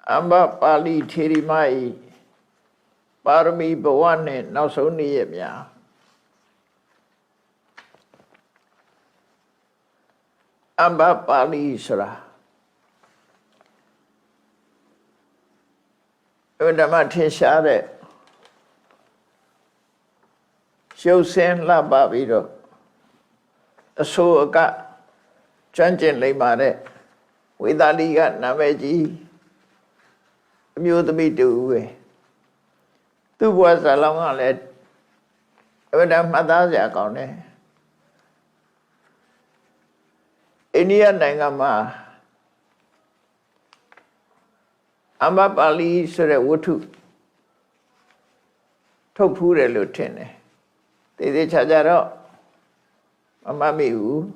Amba Pali Thirimai Parami Bhawane Nausoni Yemya Amba Pali Sura Undamati Share Shosen La Babido Asoka Chanchen Lemare Vidaliga Nameji Mutami do two was a long let Madame Madazia Gone India Nangama Amba Pali Sure Wutu Topure Lieutenant. They Chajaro Amami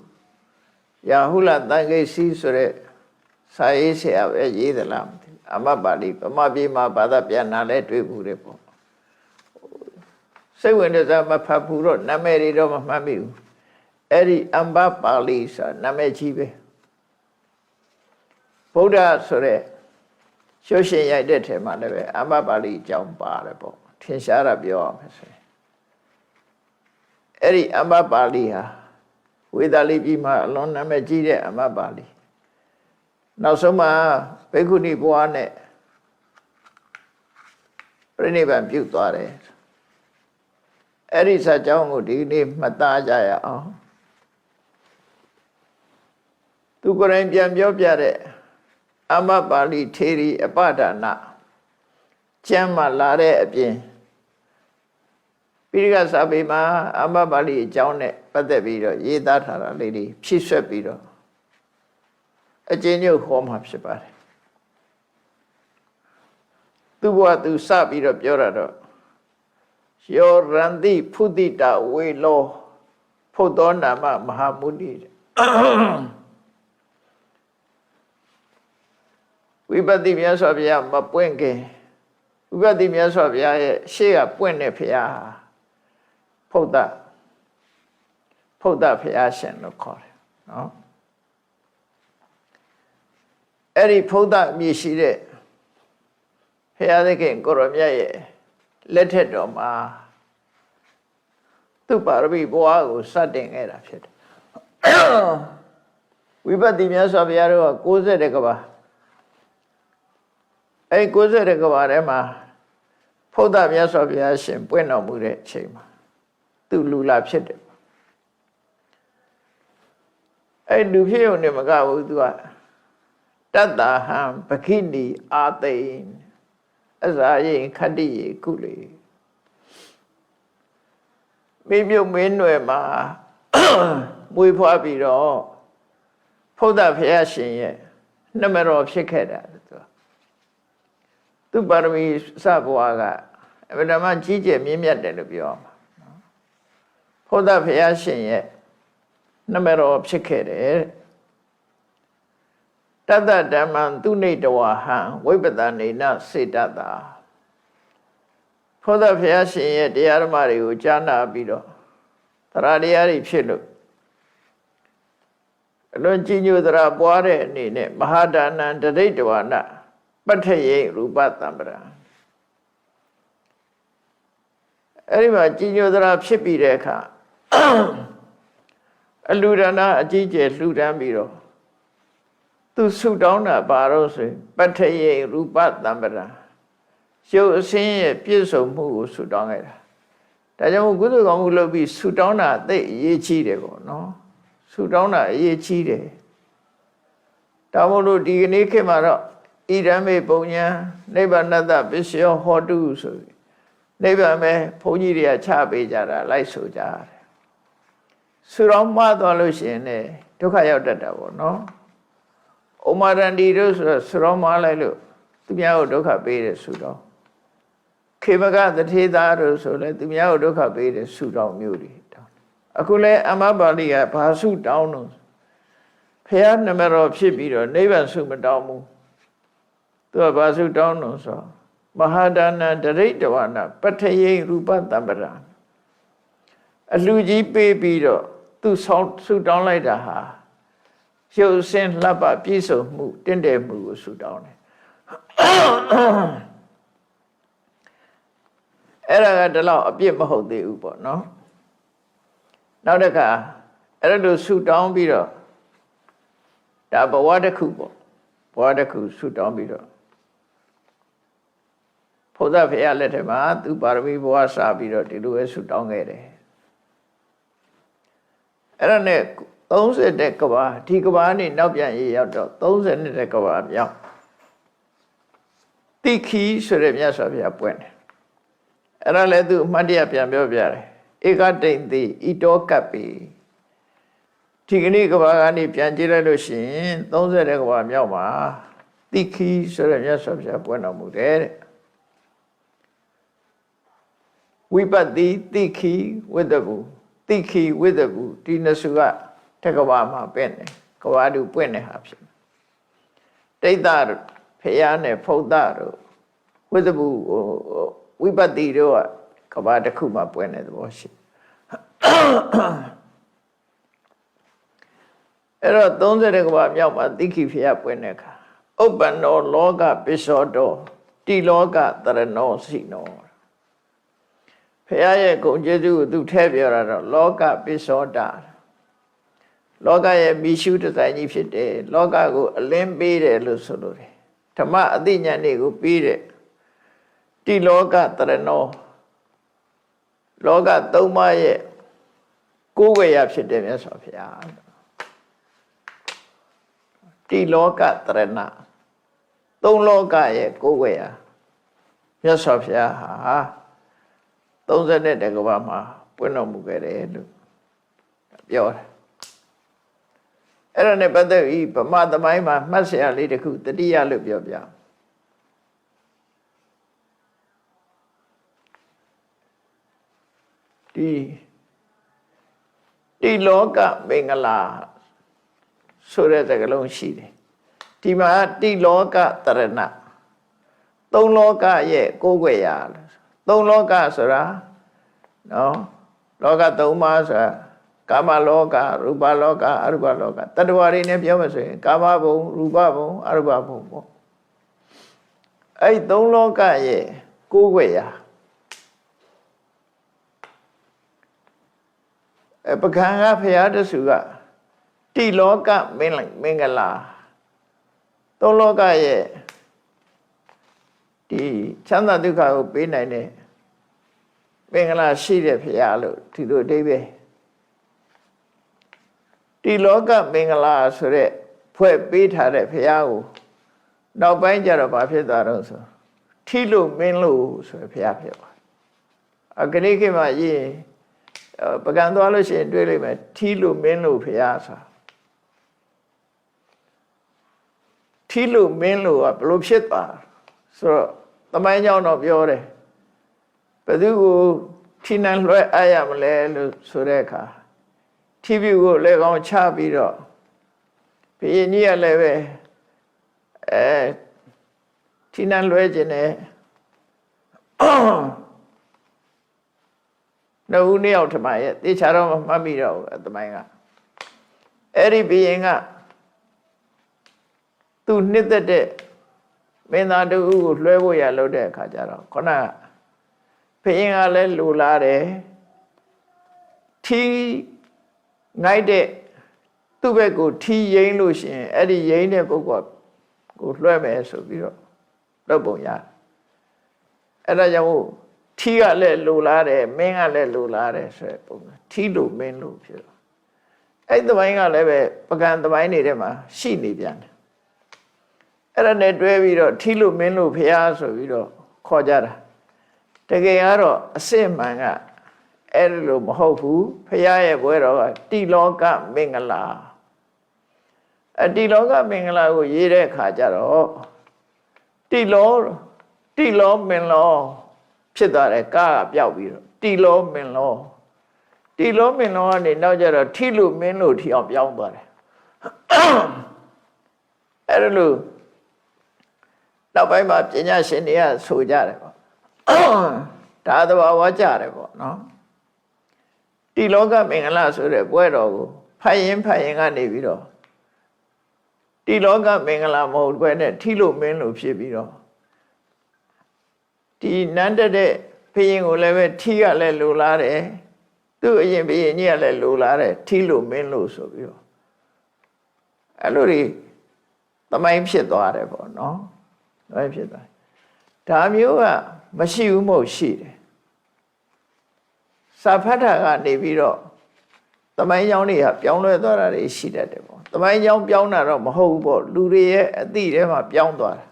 Yahula Dange Sisure Saisi of the Lamb. Amabali, Amabima, Badapiana, let we put it. So when there's a Mapapuro, Nameri Roma Mamiu, Eri Amba Palisa, Namechibe. Poda Sore, Shoshin I did him, Amabali Jam Barabo, Tinshara Bio. Eri Amba Balia, with Alibima, Lon Namejide, Amabali. Now, Soma, Peguni Buane, Renivan Putare. Erisa Jangudi, Matajaya. Tu Korean Jobiare, Amabali, Teri, Apadana, Chama Lare, Abin. Pirigas Abima, Amabali, Jone, Padevido, Yedata lady, Chisapido. A genuine home of Shabbat. Do what to Sabi of Yorado. Your Randi Pudita, we law, Podona Mahamudi. We but the Mias of Yam Mapuenke. We got the Mias of Ya, Shea Puene Pia, Poda Piashan, no call. No? Eri Poda Mishire Headakin Goromia let it on two parabi boa setting it up. We but the Mias of Yaro goes at a gaba. A goes at a gabarema Poda Mias of Yashin, Bueno Mure Chema. To Lula Pit. I do hear Nemaga do Tata ham Pakini Atain as I Kadi Kuli. Maybe you mean ma muy papiro Poda Piashin, number of Shikeda. Tu Barmi Sabuaga, when a man Gigi Mimia Delubio. Poda Piashin, number of Shikeda. Tata Daman do need the Wahan, Wibadani not sit at the Poda Piashin, the Armari, Jana Bido, Taradiari Chilu. Don't you know that I bought it in it, Mahadan and the Datewana, but hey, Rubatambra. Anyway, you know that I've shipped Reka. A Ludana, a GJ, Ludambiro. To suit down a barrows, but hey, Rubatambra. So, seeing a piece of move, Sudanga. That you go to Gongula Sudana, they ye cheated, no? Sudana, ye cheated. Tamolo Digni came out, Idame Ponya, neighbor another Bishop Hodu, neighbor me Poniria Chabijara, like Sojar. Surama Dolution, took out that devil, no? Omar and Didos, Surama Lalu, to me out Doka Bede Sudan. Kimaga the Tedaro, so let me out Doka Bede Sudan Mudi. Akule Amabalia, Pasu down. Pair number of Shipiro, Nevan Sumadamu. To a Basu down, so Mahadana, the Retawana, Pataye Rupa Tambara. A Luigi Baby, two salt Sudan later. She'll send Lapa piece of move, then they move Sudan. အဲ့ဒါကတလောက်အပြစ်မဟုတ်သေးဘူးပေါ့နော်နောက်တစ်ခါအဲ့လိုဆူတောင်းပြီးတော့ဒါဘဝတစ်ခုပေါ့ဘဝတစ်ခုဆူတောင်းပြီးတော့ဘုရားဖေရလက်ထက်မှာသူပါရမီဘဝစပြီးတော့ဒီလိုပဲဆူတောင်းခဲ့တယ်အဲ့ဒါနဲ့30တဲ့ကဘာဒီကဘာနေနောက်ပြန်ရေးရောက်တော့30နှစ်တဲ့ကဘာမြောက်တိခီဆိုတဲ့မြတ်စွာဘုရားပွင့်တယ်အဲ့ဒါလည်းသူအမှတ်တရပြန်ပြောပြတယ်ဧကတိန်တိဣတောကပ္ပိဒီကနေ့ကဘာကနေပြန်ကြည့်လိုက်လို့ရှိရင်30တဲ့ကဘာမြောက်မှာတိခီဆိုတဲ့မြတ်စွာဘုရားပွင့်တော်မူတယ်တဲ့ဝိပတ္တိတိခီဝိတ္တဘူတိခီဝိတ္တဘူဒီနှစ်စုကတက္ကဝမှာပြင့်တယ်ကဝါတူပွင့်တဲ့ဟာဖြစ်တိတ်တဖေရနဲ့ဖုတ်တတို့ဝိတ္တဘူဝိပတ္တိတို့ကကဘာတစ်ခုမှာပွင့်တဲ့သဘောရှိအဲ့တော့30ကဘာမြောက်မှာတိခိဖေရပွင့်တဲ့အခါဥပ္ပန္နောလောကပိသောတောတိလောကတရဏောစီနောဖေရရဲ့ဂုဏ်ကျေးဇူးကိုသူထည့်ပြောတာတော့လောကပိသောတာလောကရဲ့မိရှုတဆိုင်ကြီးဖြစ်တယ်လောကကိုအလင်းပေးတယ်လို့ဆိုလို့တယ်ဓမ္မအသိဉာဏ်တွေကိုပေးတယ်တိလောကတရဏောလောကသုံးပါးရဲ့ကိုယ်ဝေရဖြစ်တယ်မြတ်စွာဘုရားတိလောကတရဏသုံးလောကရဲ့ကိုယ်ဝေရမြတ်စွာဘုရားဟာ30နှစ်တကဘာမှာပွင့်တော်မူခဲ့တယ်လို့ပြောတယ်အဲ့ဒါနဲ့ပတ်သက်ပြီးဗမာသမိုင်းမှာမှတ်စရာလေးတစ်ခုတတိယလို့ပြောပြဒီလောကမင်္ဂလာဆိုတဲ့စကားလုံးရှိတယ်ဒီမှာတိလောကတရဏသုံးလောကရဲ့ကိုယ်ွယ်ရာသုံးလောကဆိုတာနော်လောကသုံးပါးဆိုတာကာမလောကရူပလောကအရူပလောကတတ္တဝါတွေနဲ့ပြောမှဆိုရင်ကာမဘုံရူပဘုံအရူပဘုံပေါ့အဲ့ဒီသုံးလောကရဲ့ကိုယ်ွယ်ရာပကံကဖရာတဆူကတိလောကမင်္ဂလာသုံးလောကရဲ့ဒီချမ်းသာဒုက္ခကိုပေးနိုင်တဲ့မင်္ဂလာရှိတဲ့ဖရာလို့ဒီလိုအဓိပ္ပာယ်ဒီလောကမင်္ဂလာဆိုတဲ့ဖွဲ့ပေးထားတဲ့ဖရာကိုနောက်ပိုင်းကျတော့ဘာဖြစ်သွားတော့ဆိုထီလို့မင်းလို့ဆိုဖရာဖြစ်သွားအခဏခေတ်မှာရေးပကံသွားလို့ရှိရင်တွေ့လိမ့်မယ်ထီလို့မင်းလို့ဖရာဆိုထီလို့မင်းလို့ကဘလို့ဖြစ်သွားဆိုတော့သမိုင်းကြောင်းတော့ပြောတယ်ဘယ်သူကိုထီနှံလွှဲအပ်ရမလဲလို့ဆိုတဲ့အခါထီပြူကိုလက်ကောင်းချပြီးတော့ဘုရင်ကြီးကလည်းပဲထီနှံလွှဲခြင်းနဲ့နှုတ်နှစ်ယောက်ထမရဲ့တေချာတော့မှတ်မိတော့သမိုင်းကအဲ့ဒီဘုရင်ကသူနှစ်သက်တဲ့မင်းသားတူကိုလွှဲဖို့ရလုပ်တဲ့အခါကျတော့ခုနကဘုရင်ကလည်းလူလာတယ်ထီငိုက်တဲ့သူ့ဘက်ကိုထီရိမ့်လို့ရှိရင်အဲ့ဒီရိမ့်တဲ့ပုဂ္ဂိုလ်ကိုလွှဲမယ်ဆိုပြီးတော့လုပ်ပုံရတယ်အဲ့ဒါကြောင့်ထီကလည်းလူလာတယ်မင်းကလည်းလူလာတယ်ဆိုတဲ့ပုံစံထီလို့မင်းလို့ဖြစ်တော့အဲ့ဒီသမိုင်းကလည်းပဲပကံသမိုင်းတွေထဲမှာရှိနေပြန်တယ်အဲ့ဒါနဲ့တွဲပြီးတော့ထီလို့မင်းလို့ဖျားဆိုပြီးတော့ခေါ်ကြတာတကယ်ကတော့အစစ်မှန်ကအဲ့လိုမဟုတ်ဘူးဖျားရဲ့ဘွဲတော်ကတိလောကမင်္ဂလာတိလောကမင်္ဂလာကိုရေးတဲ့အခါကျတော့တိလောမင်လောဖြစ်သွားတယ်ကားကပျောက်ပြီးတော့တိလောမင်လောကနေနောက်ကျတော့ထီလို့မင်းလို့ထီအောင်ပြောင်းသွားတယ်အဲ့လိုနောက်ပိုင်းမှာပညာရှင်တွေကဆိုကြတယ်ပေါ့ဒါသဘာဝကြတယ်ပေါ့နော်တိလောကမင်္ဂလာဆိုတဲ့ပွဲတော်ကိုဖတ်ရင်ကနေပြီးတော့တ တိလောကမင်္ဂလာမဟုတ်ဘဲနဲ့ထီလို့မင်းလို့ဖြစ်ပြီးတော့ဒီနန်းတက်တဲ့ဘုရင်ကိုလည်းပဲထီကလည်းလိုလားတယ်သူ့အရင်ဘုရင်ကြီးကလည်းလိုလားတယ်ထီလို့မင်းလို့ဆိုပြီးတော့အဲ့လိုတွေသမိုင်းဖြစ်သွားတယ်ပေါ့နော်သမိုင်းဖြစ်သွားဒါမျိုးကမရှိဘူးမဟုတ်ရှိတယ်စာဖတ်တာကနေပြီးတော့သမိုင်းကြောင်းတွေကပြောင်းလဲသွားတာတွေရှိတတ်တယ်ပေါ့သမိုင်းကြောင်းပြောင်းတာတော့မဟုတ်ဘူးပေါ့လူတွေရဲ့အသိထဲမှာပြောင်းသွားတာ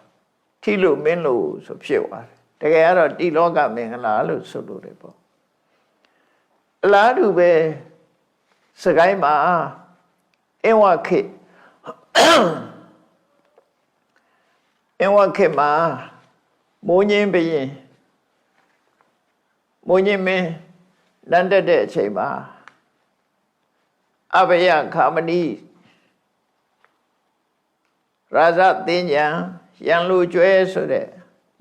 ထီလို့မင်းလို့ဆိုဖြစ်သွားတယ်တကယ်ကတော့တိလောကမင်္ဂလာလို့ဆိုလို့တယ်ပေါ့အလားတူပဲစကိုင်းမှာအင်ဝခေမှာမိုးညင်းဘရင်မိုးညင်းမင်းလမ်းတက်တဲ့အချိန်မှာအဘယခာမဏိရာဇသင်္ကြံရန်လူကျွဲဆိုတဲ့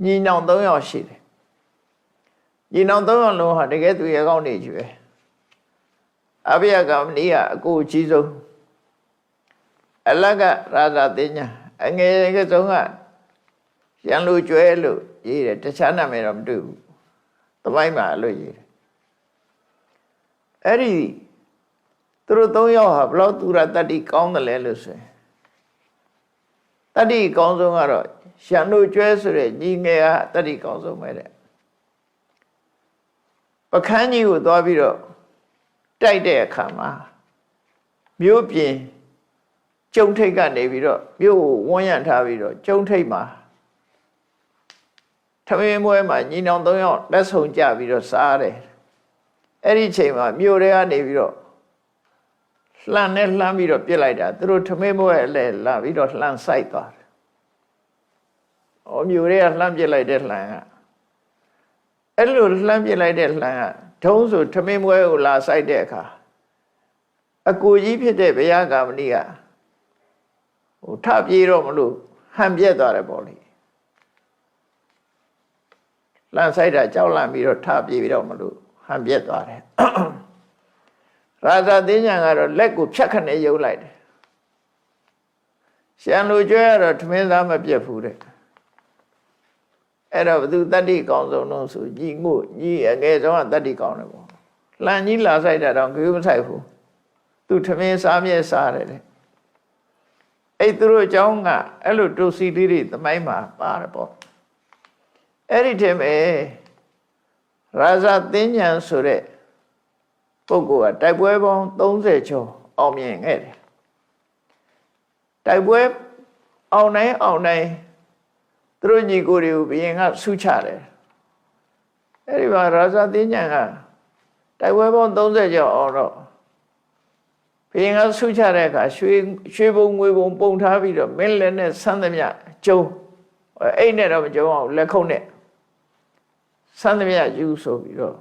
ညီနောင်၃ယောက်ရှိတယ်ညီနောင်၃ယောက်လုံးဟာတကယ်သူရဲကောင်းနေကြွယ်အဘယခာမဏိကအကိုအကြီးဆုံးအလကရာဇသင်္ကြံအငယ်ကဆုံးကရန်လူကျွဲလို့ရေးတယ်တခြားနာမည်တော့မတွေ့ဘူးသမိုင်းမှာလို့ရေးတယ်အဲ့ဒီသူတို့၃ယောက်ဟာဘလောက်သူရတတ္တိကောင်းတယ်လဲလို့ဆိုရင်တတ္တိကောင်းဆုံးကတော့ရန်လူကျွဲဆိုတဲ့ညီငယ်ကတတ္တိကောင်းဆုံးပဲတဲ့ပခန်းကြီးကိုသွားပြီးတော့တိုက်တဲ့အခါမှာမြို့ပြင်ကျုံထိပ်ကနေပြီးတော့မြို့ကိုဝန်းရံထားပြီးတော့ကျုံထိပ်မှာထမင်းပွဲမှာညီနောင်၃ယောက်လက်ဆုံကြပြီးတော့စားတယ်အဲ့ဒီချိန်မှာမြို့တွေကနေပြီးတော့လှမ်းနဲ့လှမ်းပြီးတော့ပြစ်လိုက်တာသူတို့ထမင်းပွဲအလဲလာပြီးတော့လှမ်းဆိုင်သွားတယ်။အော်မြို့တွေကလှမ်းပြစ်လိုက်တဲ့လှမ်းကအဲ့လိုလှမ်းပြစ်လိုက်တဲ့လှမ်းကထုံးဆိုထမင်းပွဲကိုလာဆိုင်တဲ့အခါအကူကြီးဖြစ်တဲ့ဘုရားကာမဏိကထပြေးတော့မလို့ဟန်ပြက်သွားတယ်ပေါ့လေလမ်းဆိုင်တာကြောက်လန့်ပြီးတော့ထပြေးပြီးတော့မလို့ဟန်ပြက်သွားတယ်ရာဇသင်္ကြံကတော့လက်ကိုဖြတ်ခနဲ့ယုတ်လိုက်တယ်ရှံလူကျွဲကတော့ထမင်းသားမပြတ်ဘူးတဲ့အဲ့တော့ဘသူတတ္တိကောင်းဆုံးလို့ဆိုညီငို့ညီအငယ်ဆုံးကတတ္တိကောင်းတယ်ပေါ့လှန်ကြီးလာဆိုင်တာတော့ကြွေးမဆိုင်ဘူးသူထမင်းစားမြဲစားတယ်တဲ့အဲ့သူတို့အကြောင်းကအဲ့လိုတူစီလေးတွေသမိုင်းမှာပါတယ်ပေါ့အဲ့ဒီတည်းပဲရာဇသင်္ကြံဆိုတဲ့ပုဂ္ဂိုလ်ကတိုက်ပွဲပေါင်း30ကျော်အောင်မြင်ခဲ့တယ်တိုက်ပွဲအောင်နိုင်သူတို့ညီကိုတွေကိုဘုရင်ကဆုချတယ်အဲ့ဒီမှာရာဇသင်္ကြံကတိုက်ပွဲပေါင်း30ကျော်အောင်တော့ဘုရင်ကဆုချတဲ့အခါရွှေဘုံငွေဘုံပုံထားပြီးတော့မင်းလည်းနဲ့ဆန်းသမျှကျုံအိတ်နဲ့တော့မကျုံအောင်လက်ခုပ်နဲ့ဆန်းသမျှယူဆိုပြီးတော့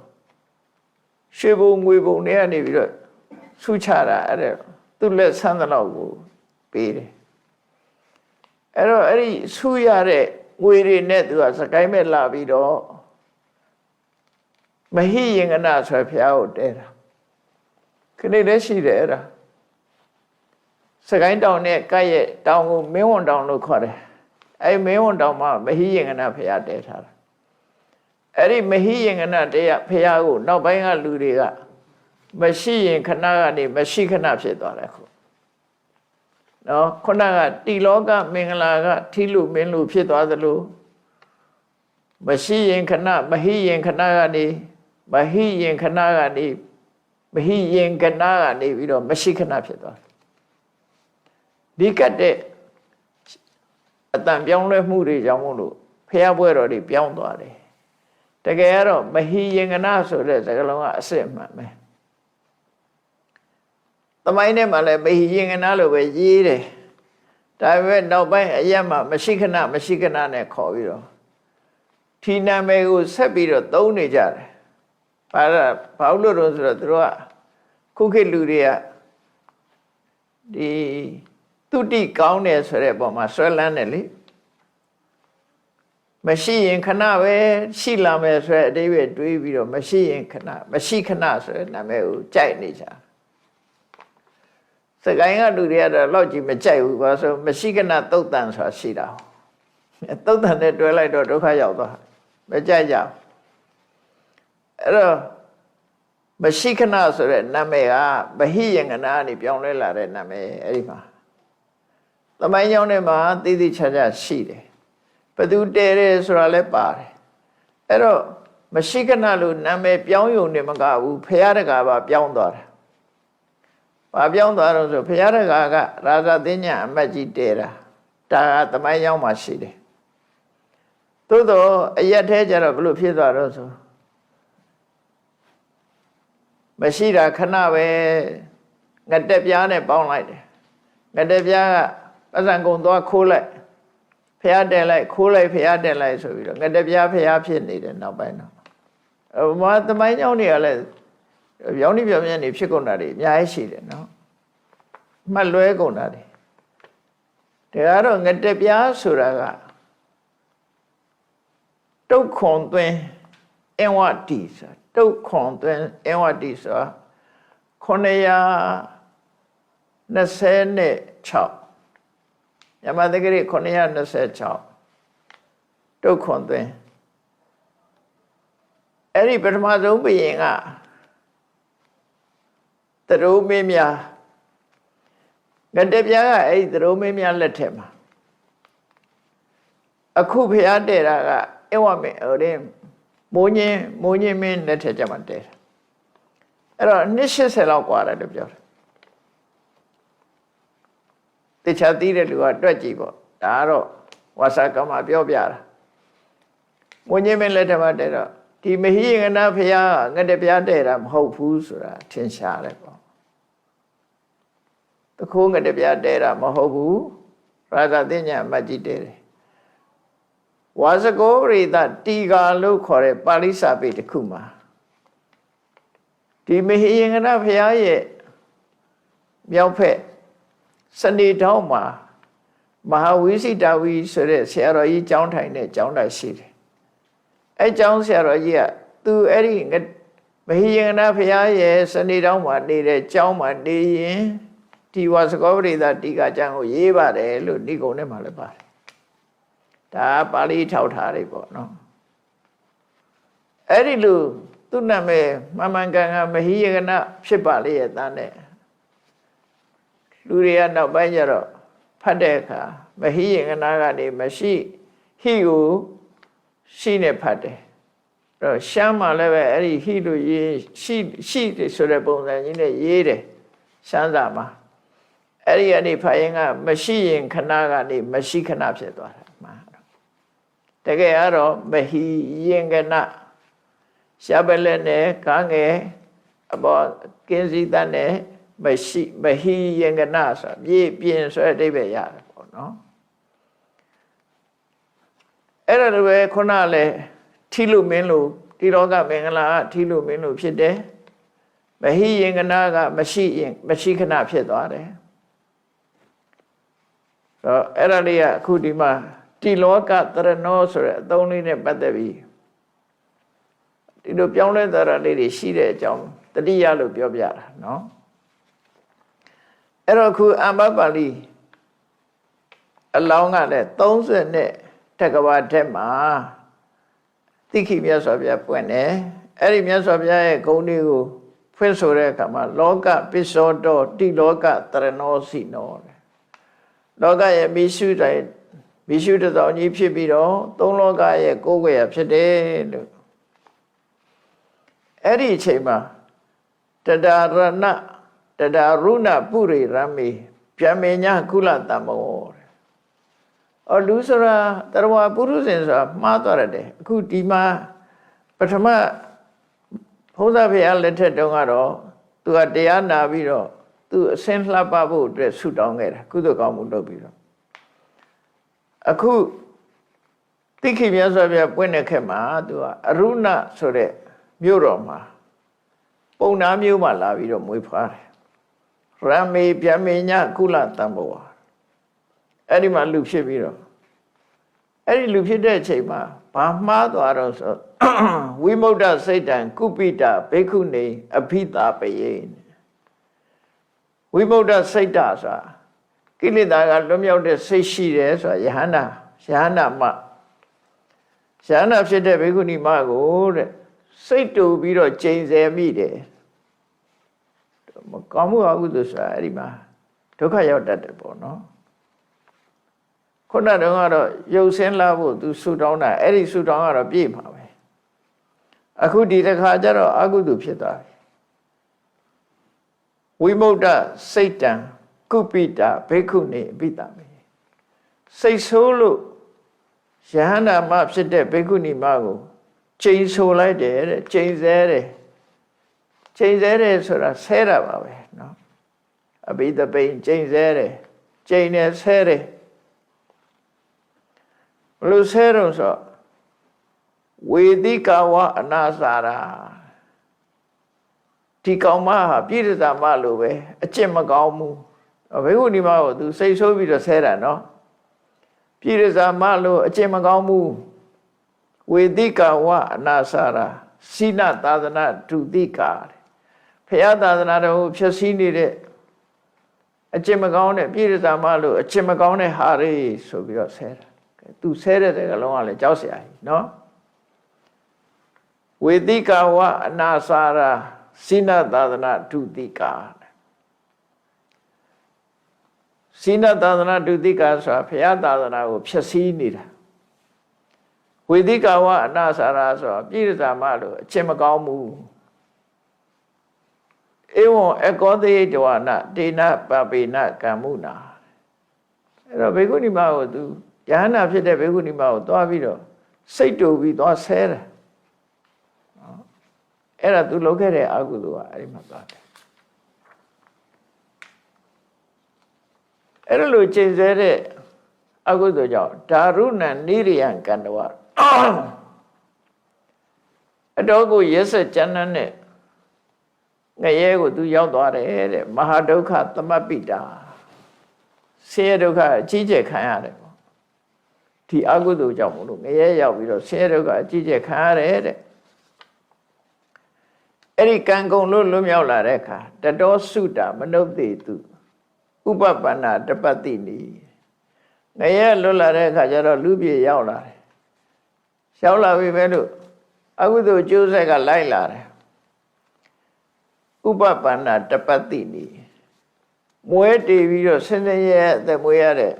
ရွှေဘုံငွေဘုံတွေကနေပြီးတော့ဆုချတာအဲ့ဒါသူ့လက်ဆန်းတဲ့လောက်ကိုပေးတယ်အဲ့တော့အဲ့ဒီဆုရတဲ့ငွေတွေနဲ့သူကစကိုင်းမဲ့လာပြီးတော့မဟိယင်္ဂနာဆိုဖျားကိုတဲတာခဏလေးရှိတယ်အဲ့ဒါစကိုင်းတောင်နဲ့ကပ်ရဲ့တောင်ကိုမင်းဝန်တောင်လို့ခေါ်တယ်အဲ့မင်းဝန်တောင်မှာမဟိယင်္ဂနာဖျားတဲထားတာအဲ့ဒီမဟိယင်္ဂနာတရားဖျားကိုနောက်ပိုင်းကလူတွေကမရှိရင်ခဏကနေမရှိခဏဖြစ်သွားတယ်ခုနော်ခုနကတိလောကမင်္ဂလာကထီလူမင်းလူဖြစ်သွားသလိုမရှိရင်ခဏမဟိယင်ခဏကနေမဟိယင်ခဏကနေမဟိယင်ခဏကနေပြီးတော့မရှိခဏဖြစ်သွားတယ်ဒီကတ်တဲ့အတန်ပြောင်းလဲမှုတွေကြောင့်မို့လို့ဖျားပွဲတော်တွေပြောင်းသွားတယ်တကယ်ကတော့မဟိယင်္ဂနာဆိုတဲ့စကားလုံးကအစစ်အမှန်ပဲသမိုင်းထဲမှာလည်းမဟိယင်္ဂနာလို့ပဲရေးတယ်ဒါပေမဲ့နောက်ပိုင်းအရက်မှာမရှိခဏနဲ့ခေါ်ပြီးတော့ထီနာမည်ကိုဆက်ပြီးတော့သုံးနေကြတယ်ဘာလို့လို့ဆိုတော့သူတို့ကခုခေတ်လူတွေကဒီသူတိကောင်းတယ်ဆိုတဲ့ပုံမှာဆွဲလန်းတယ်လေမရှိရင်ခဏပဲရှိလာမယ်ဆိုတဲ့အတိပ္ပယ်တွေးပြီးတော့မရှိရင်ခဏမရှိခဏဆိုတဲ့နာမည်ကိုကြိုက်နေကြစ စကိုင်းကလူတွေကတော့လောက်ကြီးမကြိုက်ဘူးဘာလို့ဆိုမရှိကနာတုတ်တန်ဆိုတာရှိတာတုတ်တန်နဲ့တွဲလိုက်တော့ဒုက္ခရောက်သွားမကြိုက်ကြအဲ့တော့မရှိခဏဆိုတဲ့နာမည်ကဗဟိယင်္ဂနာကနေပြောင်းလဲလာတဲ့နာမည်အဲ့ဒီမှာသမိုင်းကြောင်းထဲမှာသိသိချာချာရှိတယ်ဘသူတည်တယ်ဆိုတာလည်းပါတယ်အဲ့တော့မရှိခဏလို့နာမည်ပြောင်းယုံနေမကဘူးဖရာတကာပါပြောင်းသွားတာဘာပြောင်းသွားတော့ဆိုဖရာတကာကရာဇသင်းညအမတ်ကြီးတည်တာဒါကသမိုင်းကြောင်းမှာရှိတယ်သို့တော့အရက်ထဲကျတော့ဘလို့ဖြစ်သွားတော့ဆိုမရှိတာခဏပဲငတက်ပြားနဲ့ပေါင်းလိုက်တယ်ငတက်ပြားကပဇံကုံသွားခိုးလိုက်ဖျားတယ်လိုက်ခိုးလိုက်ဖျားတယ်လိုက်ဆိုပြီးတော့ငတက်ပြားဖျားဖြစ်နေတယ်နောက်ပိုင်းတော့ဘာသမိုင်းကြောင်းတွေကလည်းရောင်းနေပြောင်းပြန်နေဖြစ်ကုန်တာတွေအများကြီးရှိတယ်နော်မှတ်လွဲကုန်တာတွေဒါကတော့ငတက်ပြားဆိုတာကတုတ်ခွန်သွင်းအင်ဝတီဆိုတုတ်ခွန်သွင်းအင်ဝတီဆို926ညမတကရီ926တုတ်ခွန်သွင်းအဲ့ဒီပထမဆုံးဘုရင်ကသရိုးမင်းများငတက်ပြားကအဲ့ဒီသရိုးမင်းများလက်ထက်မှာအခုဖျားတဲ့တာကအဝမင်းဟိုတဲ့မိုးညင်းမင်းလက်ထက်ကြမှာတဲ့အဲ့တော့280လောက်กว่าတယ်လို့ပြောတယ်တခြားသိတဲ့လူကတွက်ကြည့်ပေါ့ဒါကတော့ဝါစာကမပြောပြတာမိုးညင်းမင်းလက်ထက်မှာတဲ့တော့ဒီမဟိယင်္ဂနာဖျားငတက်ပြားတဲ့တာမဟုတ်ဘူးဆိုတာထင်ရှားတယ်ပေါ့တခိုးငတက်ပြားတဲ့တာမဟုတ်ဘူးရာဇသညအမတ်ကြီးတဲ့တယ်ဝါစကောပရိသတီကာလို့ခေါ်တဲ့ပါဠိစာပေတစ်ခုမှာဒီမဟိယင်္ဂနာဘုရားရဲ့မြောက်ဖက်စနေတောင်းမှာမဟာဝိစိတဝီဆိုတဲ့ဆရာတော်ကြီးကျောင်းထိုင်တဲ့ကျောင်းတိုက်ရှိတယ်အဲကျောင်းဆရာတော်ကြီးကသူအဲ့ဒီမဟိယင်္ဂနာဘုရားရဲ့စနေတောင်းမှာနေတဲ့ကျောင်းမှာနေရင်ဒီဝါစကောပရိသတီကာကျမ်းကိုရေးပါတယ်လို့ဒီကုံထဲမှာလည်းပါတယ်ဒါပါဠိထောက်ထားတယ်ပေါ့နော်အဲ့ဒီလိုသူ့နာမည်မမှန်ကန်ကမဟိယင်္ဂနာဖြစ်ပါလေရဲ့သားနဲ့လူတွေကနောက်ပိုင်းကျတော့ဖတ်တဲ့အခါမဟိယင်္ဂနာကနေမရှိဟိကိုရှိနေဖတ်တယ်အဲ့တော့ရှမ်းမှာလည်းပဲအဲ့ဒီဟိလို့ရေးရှိဆိုတဲ့ပုံစံကြီးနဲ့ရေးတယ်ရှမ်းစာမှာအဲ့ဒီကနေဖတ်ရင်ကမရှိရင်ခဏကနေမရှိခဏဖြစ်သွားတာမှာတကယ်ကတော့မဟိယင်္ဂနာရှားပလက်နဲ့ကားငယ်အပေါ်ကင်းစည်းတတ်နဲ့မဟိယင်္ဂနာဆိုမြေပြင်ဆိုတဲ့အဓိပ္ပာယ်ရတယ်ပေါ့နော်အဲ့ဒါလိုပဲခုနလဲထီလူမင်းလို့ဒီလောကမင်္ဂလာထီလူမင်းလို့ဖြစ်တယ်မဟိယင်္ဂနာကမရှိခဏဖြစ်သွားတယ်အဲ့ဒါလေးကအခုဒီမှာတိလောကတရဏောဆိုတဲ့အသုံးလေးနဲ့ပတ်သက်ပြီးဒီလိုပြောင်းလဲသွားတာလေးတွေရှိတဲ့အကြောင်းတတိယလို့ပြောပြတာနော်အဲ့တော့ခုအမ္ပပါဠိအလောင်းကလည်း30နဲ့တက္ကဝထက်မှာသိခိမြတ်စွာဘုရားပွင့်တယ်အဲ့ဒီမြတ်စွာဘုရားရဲ့ဂုဏ်တွေကိုဖွင့်ဆိုတဲ့အခါမှာလောကပစ္စောတောတိလောကတရဏောစီနောလောကရဲ့မိရှုတိုင်းမိရှုတသောကြီးဖြစ်ပြီးတော့သုံးလောကရဲ့ကိုယ်ွယ်ရဖြစ်တယ်လို့အဲ့ဒီအချိန်မှာတဒါရဏတဒါရုဏပုရိရမေဗျမေညကုလတမောလူဆိုတာတရဝပုရုဇဉ်ဆိုတာမှားသွားတယ်အခုဒီမှာပထမဘုရားဖေလက်ထက်တုန်းကတော့သူကတရားနာပြီးတော့သူအစင်းလှပဖို့အတွက်ဆုတောင်းခဲ့တာကုသိုလ်ကောင်းမှုလုပ်ပြီးတော့အခုတိခိမြတ်စွာဘုရားပွင့်တဲ့ခက်မှာသူကအရုဏဆိုတဲ့မြို့တော်မှာပုံနာမျိုးမှာလာပြီးတော့မွေးဖွားတယ်ရမေဗျမေညကုလတံဘောအဲ့ဒီမှာလူဖြစ်ပြီးတော့အဲ့ဒီလူဖြစ်တဲ့အချိန်မှာဘာမှားသွားတော့ဆိုဝိမု ddha စိတ်တံကုပိတဘိက္ခုနေအဖိတာပယေ ဝိမု ddha စိတ်ဓာဆိုတာကိလေသာကလွတ်မြောက်တဲ့စိတ်ရှိတယ်ဆိုတာယဟန္တာမယဟန္တာဖြစ်တဲ့ဘိက္ခုနီမကိုတဲ့စိတ်တူပြီးတော့ကျိန်ဆယ်မိတယ်မကောင်းမှုအကုသိုလ်ဆိုတာအဲ့ဒီမှာဒုက္ခရောက်တတ်တယ်ပေါ့နော်ခုနတုန်းကတော့ရုပ်ဆင်းလာဖို့သူဆူတောင်းတာအဲ့ဒီဆူတောင်းကတော့ပြည့်မှာပဲအခုဒီတစ်ခါကျတော့အကုသိုလ်ဖြစ်သွားပြီဝိမု ddha စိတ်တံကုပိတာဘိက္ခုနီအပိတမေစိတ်ဆိုးလို့ယဟန္တာမဖြစ်တဲ့ဘိက္ခုနီမကိုကျိန်ဆိုလိုက်တယ်တဲ့ကျိန်ဆဲတယ်ဆိုတာဆဲတာပါပဲเนาะအဘိဓပိန်ကျိန်ဆဲတယ်ကျိန်နဲ့ဆဲတယ်ဘလို့ဆဲတော့ဆိုဝေတိကဝအနာစာရာဒီကောင်မဟာပြိတ္တာမလို့ပဲအကျင့်မကောင်းဘူးဘိက္ခုနီမကိုသူစိတ်ဆိုးပြီးတော့ဆဲတာเนาะပြိတ္တာမလို့အကျင့်မကောင်းဘူးဝေတိကဝအနာစာရာစိနသာသနာဒုတိကာဖရာသာသနာတော်ဖြည့်ဆည်းနေတဲ့အကျင့်မကောင်းတဲ့ပြိတ္တာမလို့အကျင့်မကောင်းတဲ့ဟာတွေဆိုပြီးတော့ဆဲတာသူဆဲတဲ့စကားလုံးကလည်းကြောက်စရာကြီးเนาะဝေတိကဝအနာစာရာစိနသာသနာဒုတိကာစိနသာသနာဒုတိကာဆိုတာဘုရားသာသနာကိုဖျက်ဆီးနေတာဝေတိကဝအနာစာရာဆိုတာပြိတ္တာမလို့အချက်မကောင်းဘူးဧဝံအကောသေတဝနာတေနပပေနကမ္မုနာအဲ့တော့ဘိက္ခုနီမကိုသူယဟန္တာဖြစ်တဲ့ဘိက္ခုနီမကိုသွားပြီးတော့စိတ်တူပြီးသွားဆဲတယ်အဲ့ဒါသူလုပ်ခဲ့တဲ့အကုသိုလ်ကအဲ့ဒီမှာပါတယ်အဲ့လိုကျင့်စေတဲ့အကုသိုလ်ကြောင့်ဒါရုဏနိရိယံကန္တဝအတော်ကိုရက်ဆက်ကျမ်းနဲ့ငရဲကိုသူရောက်သွားတယ်တဲ့မဟာဒုက္ခသမပ္ပိတာဆင်းရဲဒုက္ခအကြီးကျယ်ခံရတယ်ပေါ့ဒီအကုသိုလ်ကြောင့်မလို့ငရဲရောက်ပြီးတော့ဆင်းရဲဒုက္ခအကြီးကျယ်ခံရတယ်တဲ့အဲ့ဒီကံကုန်လို့လွတ်မြောက်လာတဲ့အခါတတောစုတာမနုဿေတုဥပပန္နတပတ္တိနိငရဲလွတ်လာတဲ့အခါကျတော့လူပြေရောက်လာတယ်ရောက်လာပြီပဲလို့အကုသိုလ်ကျိုးဆက်ကလိုက်လာတယ်ဥပပန္နတပတ္တိနိမွဲတည်ပြီးတော့ဆင်းရဲရဲ့အသက်မွေးရတဲ့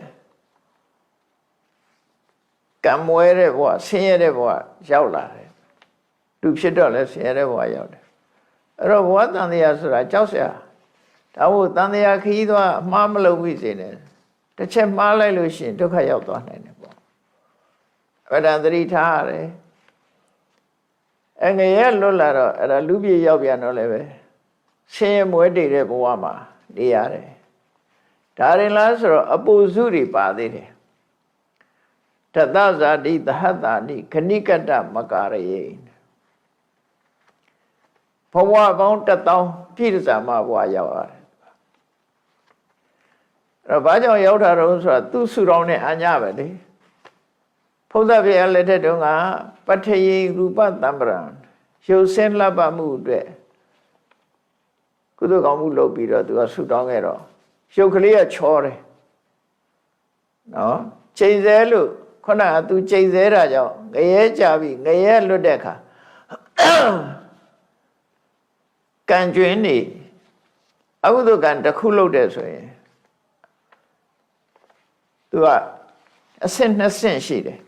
ကံမွဲတဲ့ဘဝဆင်းရဲတဲ့ဘဝရောက်လာတယ်သူဖြစ်တော့လဲဆင်းရဲတဲ့ဘဝရောက်တယ်အဲ့တော့ဘဝတန်တရားဆိုတာကြောက်စရာဒါမို့တန်တရားခရီးသွားအမှားမလုပ်မိစေနဲ့တစ်ချက်မှားလိုက်လို့ရှိရင်ဒုက္ခရောက်သွားနိုင်တယ်ပေါ့အဲ့ဒါသတိထားရတယ်ငရဲလွတ်လာတော့အဲ့ဒါလူပြေရောက်ပြန်တော့လည်းပဲဆင်းရဲမွဲတည်တဲ့ဘဝမှာနေရတယ်ဒါရင်လားဆိုတော့အပူစုတွေပါသေးတယ်တသဇာတိသဟတာနိခဏိကတမကာရယေဘဝပေါင်း1000ပြည့်စုံမှာဘဝရောက်ရတယ်အဲ့တော့ဘာကြောင့်ရောက်တာတော့ဆိုတော့သူ့ဆူတောင်းတဲ့အညာပဲလေဘုရားဖေရလက်ထက်တုန်းကပထယေရူပတံပရံရုပ်ဆင်းလှပမှုအတွက်ကုသိုလ်ကောင်းမှုလုပ်ပြီးတော့သူကဆူတောင်းခဲ့တော့ရုပ်ကလေးကချောတယ်နော်ချိန်ဆဲလို့ခုနကသူချိန်ဆဲတာကြောင့်ငရဲကြပြီငရဲလွတ်တဲ့အခါကံကျွင်းနေအကုသိုလ်ကံတစ်ခုလုပ်တယ်ဆိုရင်သူကအဆင့်2ဆင့်ရှိတယ်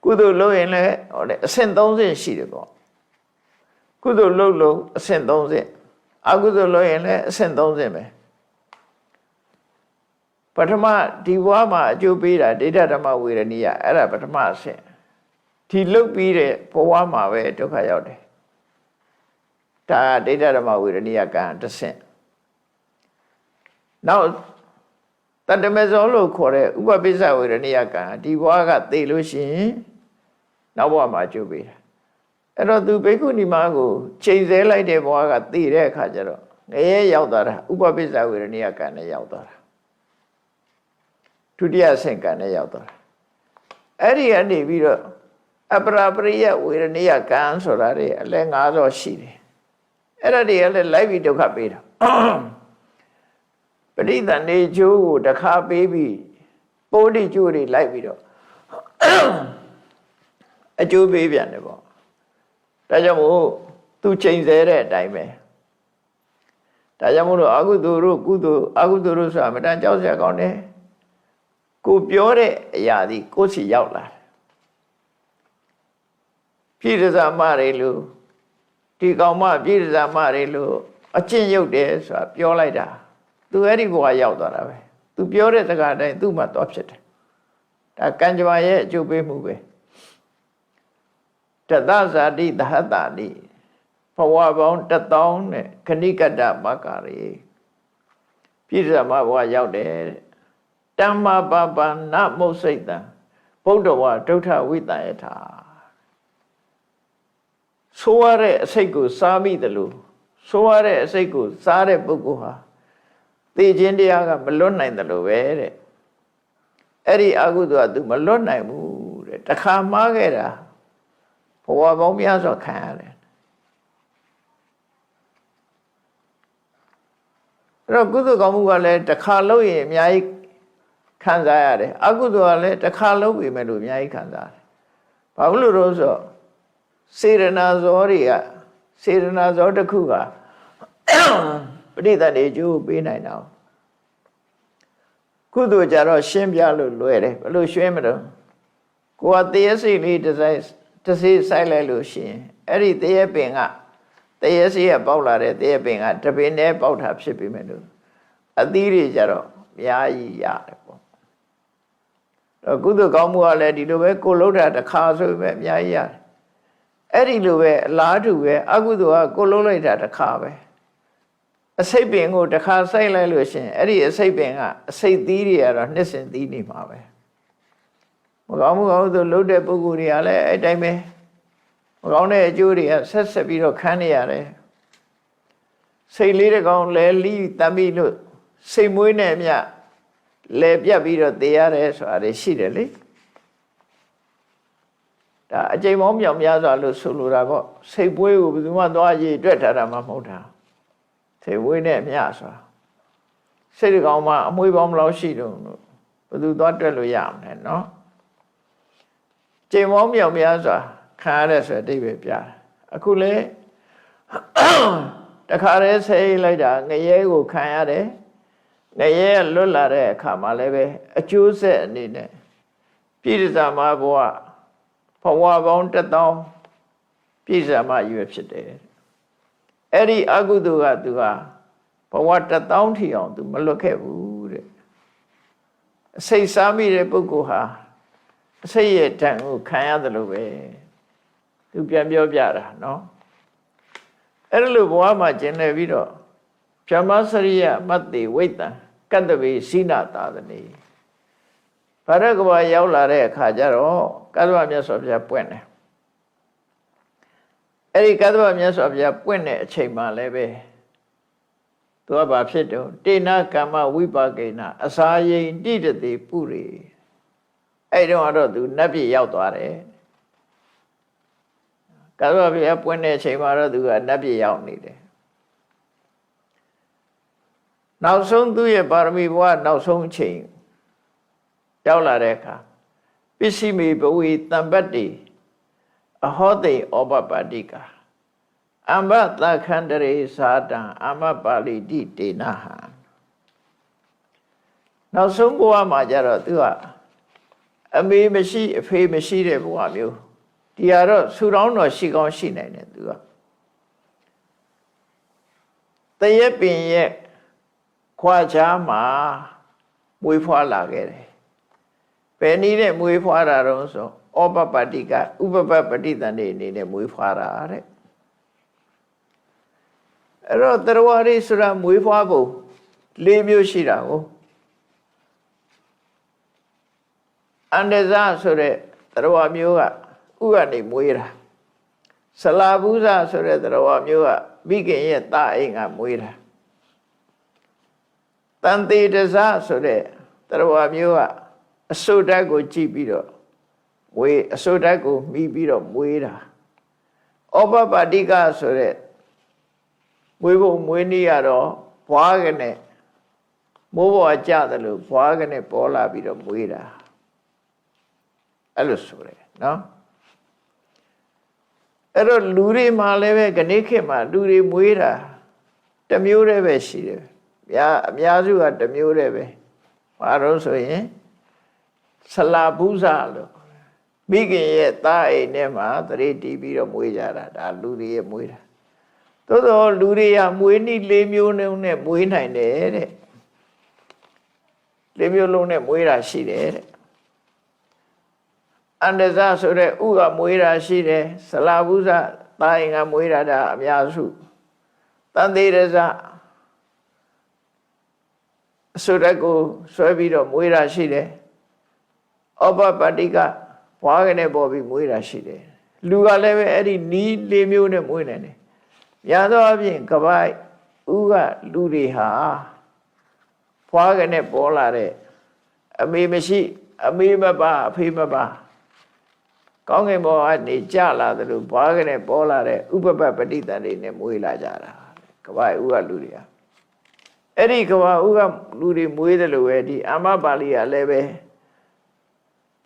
ကုသိုလ်လုပ်ရင်လည်းဟောတယ်အဆင့်3ဆင့်ရှိတယ်ပေါ့ကုသိုလ်လုပ်လို့အဆင့်3ဆင့်အကုသိုလ်လုပ်ရင်လည်းအဆင့်3ဆင့်ပဲပထမဒီဘဝမှာအကျိုးပေးတာဒိဋ္ဌဓမ္မဝေရဏိယအဲ့ဒါပထမအဆင့်ဒီလုပ်ပြီးတဲ့ဘဝမှာပဲဒုက္ခရောက်တယ်ဒါဒိဋ္ဌဓမ္မဝေရဏိယကံတစ်ဆင့်နောက်တတ္တမေဇောလို့ခေါ်တဲ့ဥပပိစ္ဆဝေရဏိယကံဒီဘဝကသိလို့ရှိရင်နောက်ဘဝမှာအကျိုးပေးတာအဲ့တော့သူဘိက္ခုနီမကိုချိန်ဆလိုက်တဲ့ဘဝကသိတဲ့အခါကျတော့ငရဲရောက်သွားတာဥပပိစ္ဆဝေရဏိယကံနဲ့ရောက်သွားတာဒုတိယဆင့်ကံနဲ့ရောက်သွားတာအဲ့ဒီကနေပြီးတော့အပရာပရိယဝေရဏိယကံဆိုတာတွေအလဲ900ရှိတယ်အဲ့ဒါတွေကလည်းလိုက်ပြီးဒုက္ခပေးတာ ပဋိသန္ဓေကျိုးကိုတစ်ခါပေးပြီးပိုးတိကျိုးတွေလိုက်ပြီးတော့အကျိုးပေးပြန်တယ်ပေါ့ဒါကြောင့်မို့သူချိန်ဆတဲ့အတိုင်းပဲဒါကြောင့်မို့လို့အကုသိုလ်တို့ကုသိုလ်အကုသိုလ်တို့ဆိုတာမတန်ကြောက်စရာကောင်းတယ်ကိုပြောတဲ့အရာဒီကိုယ်စီရောက်လာတယ်ပြည့်စုံမတွေလို့ဒီကောင်မပြည့်စုံမတွေလို့အကျင့်ရုပ်တယ်ဆိုတာပြောလိုက်တာသူအဲ့ဒီဘဝရောက်သွားတာပဲသူပြောတဲ့စကားတိုင်းသူ့မှာတော့ဖြစ်တယ်ဒါကံကြမ္မာရဲ့အကျိုးပေးမှုပဲတသဇာတိသဟတတိဘဝပေါင်း1000နဲ့ခဏိကတ္တမကရေပြည့်စုံမဘဝရောက်တယ်တမ္မာပပနမုတ်စိတ်တံဗုဒ္ဓဝါဒုဋ္ဌဝိတ္တယထာဆိုရတဲ့အစိတ်ကိုစားမိတယ်လို့ဆိုရတဲ့အစိတ်ကိုစားတဲ့ပုဂ္ဂိုလ်ဟာသိခြင်းတရားကမလွတ်နိုင်တယ်လို့ပဲတဲ့အဲ့ဒီအကုသိုလ်က तू မလွတ်နိုင်ဘူးတဲ့တခါမှားခဲ့တာဘဝပေါင်းများစွာခံရတယ်အဲ့တော့ကုသိုလ်ကောင်းမှုကလည်းတစ်ခါလုပ်ရင်အများကြီးခံစားရတယ်အကုသိုလ်ကလည်းတစ်ခါလုပ်ပြီမဲ့လို့အများကြီးခံစားရတယ်ဘာလို့လို့ဆိုစေရနာဇောတွေကစေရနာဇောတစ်ခုကပဋိသန္ဓေကျိုးပေးနိုင်တာကုသိုလ်ကြတော့ရှင်းပြလို့လွယ်တယ်ဘယ်လိုရှင်းမလို့ကိုကတရေစိတ်လေးတစ်စိတ်ဆိုင်လိုက်လို့ရှိရင်အဲ့ဒီတရေပင်ကတရေစိတ်ကပေါက်လာတဲ့တရေပင်ကတပင်နဲ့ပေါက်တာဖြစ်ပေမဲ့လို့အသီးတွေကြတော့အများကြီးရတယ်ပေါ့တော့ကုသိုလ်ကောင်းမှုကလည်းဒီလိုပဲကိုလှုပ်တာတစ်ခါဆိုပဲအများကြီးရတယ်အဲ့ဒီလိုပဲအလားတူပဲအကုသိုလ်ကကိုလှုပ်လိုက်တာတစ်ခါပဲအစိတ်ပင်ကိုတစ်ခါစိုက်လိုက်လို့ရှိရင်အဲ့ဒီအစိတ်ပင်ကအစိတ်သီးတွေကတော့နှစ်စင်သီးနေမှာပဲမကောင်းမှုကောင်းသူလှုပ်တဲ့ပုဂ္ဂိုလ်တွေကလည်းအဲ့တိုင်းပဲမကောင်းတဲ့အကျိုးတွေကဆက်ဆက်ပြီးတော့ခံနေရတယ်စိတ်လေးတစ်ကောင်လဲလီးတမ်းပြီးလို့စိတ်မွေးနဲ့အမျှလဲပြတ်ပြီးတော့သေရတယ်ဆိုတာရှိတယ်လေဒါအကျိန်ပေါင်းမြောင်များစွာလို့ဆိုလိုတာပေါ့စိတ်ပွေးကိုဘယ်သူမှသွားရည်တွက်ထားတာမှမဟုတ်တာစိတ်ဝေးနဲ့အမျှဆိုတာစိတ်ကောင်မှအမွှေးပေါင်းဘယ်လောက်ရှိတုံးလို့ဘယ်သူသွားတွက်လို့ရမလဲနော်ကျိန်ပေါင်းမြောင်များစွာခံရတဲ့ဆိုအတိတ်ပဲပြတယ်အခုလေတခါတည်းဆဲလိုက်တာငရဲကိုခံရတယ်ငရဲလွတ်လာတဲ့အခါမှာလည်းပဲအကျိုးဆက်အနေနဲ့ပြည့်စုံမှာဘဝဘဝပေါင်း1000ပြည့်စုံမှာရွယ်ဖြစ်တယ်အဲ့ဒီအကုသိုလ်က तू ကဘဝ1000ထီအောင် तू မလွတ်ခဲ့ဘူးတဲ့အစိတ်စားမိတဲ့ပုဂ္ဂိုလ်ဟာအစိတ်ရဲ့တန်ကိုခံရတယ်လို့ပဲ သူပြန်ပြောပြတာနော်အဲ့လိုဘဝမှာကျင်နေပြီးတော့ဗြဟ္မစရိယမတ္တိဝိတ္တံကတ္တဝေစိနာတာသနေဗရကဘာရောက်လာတဲ့အခါကျတော့ကတ္တဗမြတ်စွာဘုရားပွင့်တယ်အဲ့ဒီကတ္တဗမြတ်စွာဘုရားပွင့်တဲ့အချိန်မှလည်းပဲသူကဘာဖြစ်တော့တေနကမ္မဝိပါကေနအစာယိန်တိတတိပုရိအဲ့တော့သူနတ်ပြည်ရောက်သွားတယ်ကတ္တဗဘုရားပွင့်တဲ့အချိန်မှာတော့သူကနတ်ပြည်ရောက်နေတယ်နောက်ဆုံးသူရဲ့ပါရမီဘဝနောက်ဆုံးအချိန်ရောက်လာတဲ့အခါပစ္စည်းမေဘဝေတံပတ္တိအဟောတိဩပပတိကအမ္ဘသခန္တရေသာတံအမပါဠိတိတေနဟံနောက်ဆုံးဘဝမှာကျတော့သူကအမေမရှိအဖေမရှိတဲ့ဘဝမျိုးဒီကတော့ဆူတောင်းတော်ရှိကောင်းရှိနိုင်တယ်သူကတရေပင်ရဲ့ခွာချားမှာမွေးဖွားလာခဲ့တယ်ဘယ်နည်းနဲ့မွေးဖွားတာတော့ဆိုဩပပတိကဥပပပฏิတန်နေအနေနဲ့မွေးဖွားတာတဲ့အဲ့တော့တရဝရိဆိုတာမွေးဖွားပုံ၄မျိုးရှိတာကိုအန္တဇဆိုတဲ့တရဝမျိုးကဥကနေမွေးတာဆလာဘူးဇဆိုတဲ့တရဝမျိုးကမိခင်ရဲ့သားအိမ်ကမွေးတာတန်တေတဇဆိုတဲ့တရဝမျိုးကအစုတ်ဓာတ်ကိုကြည့်ပြီးတော့မွေးအစုတ်ဓာတ်ကိုမှီပြီးတော့မွေးတာဩပပတိကဆိုတဲ့မွေးဖို့မွေးနည်းရတော့ဘွားကနေ မိုးပေါ်ကျတယ်လို့ဘွားကနေပေါ်လာပြီးတော့မွေးတာအဲ့လိုဆိုတယ်နော်အဲ့တော့လူတွေမှာလည်းပဲခဏခေတ်မှာလူတွေမွေးတာတစ်မျိုးတည်းပဲရှိတယ်အများစုကတစ်မျိုးတည်းပဲဘာလို့ဆိုရင်ဆလာဘူးဇလို့မိခင်ရဲ့သားအိမ်ထဲမှာတရေတီးပြီးတော့မွေးကြတာဒါလူတွေရဲ့မွေးတာသို့သောလူတွေကမွေးနည်း၄မျိုးနဲ့မွေးနိုင်တယ်တဲ့၄မျိုးလုံးနဲ့မွေးတာရှိတယ်တဲ့အန္တဇဆိုတဲ့ဥကမွေးတာရှိတယ်ဆလာဘူးဇသားအိမ်ကမွေးတာဒါအများစုတန်သေးရဇဆိုတဲ့ကိုဆွဲပြီးတော့မွေးတာရှိတယ်ဩပပတ္တိကဘွားကနေပေါ်ပြီးမွေးတာရှိတယ်လူကလည်းပဲအဲ့ဒီနီး၄မျိုးနဲ့မွေးနိုင်တယ်များသောအားဖြင့်ကပိုက်ဥကလူတွေဟာဘွားကနေပေါ်လာတဲ့အမေမရှိအမေမပါအဖေမပါကောင်းကင်ဘဝကနေကြလာတယ်လို့ဘွားကနေပေါ်လာတဲ့ဥပပပဋိသန္ဓေနဲ့မွေးလာကြတာကပိုက်ဥကလူတွေဟာအဲ့ဒီကဘာဥကလူတွေမွေးတယ်လို့ပဲဒီအာမပါဠိကလည်းပဲ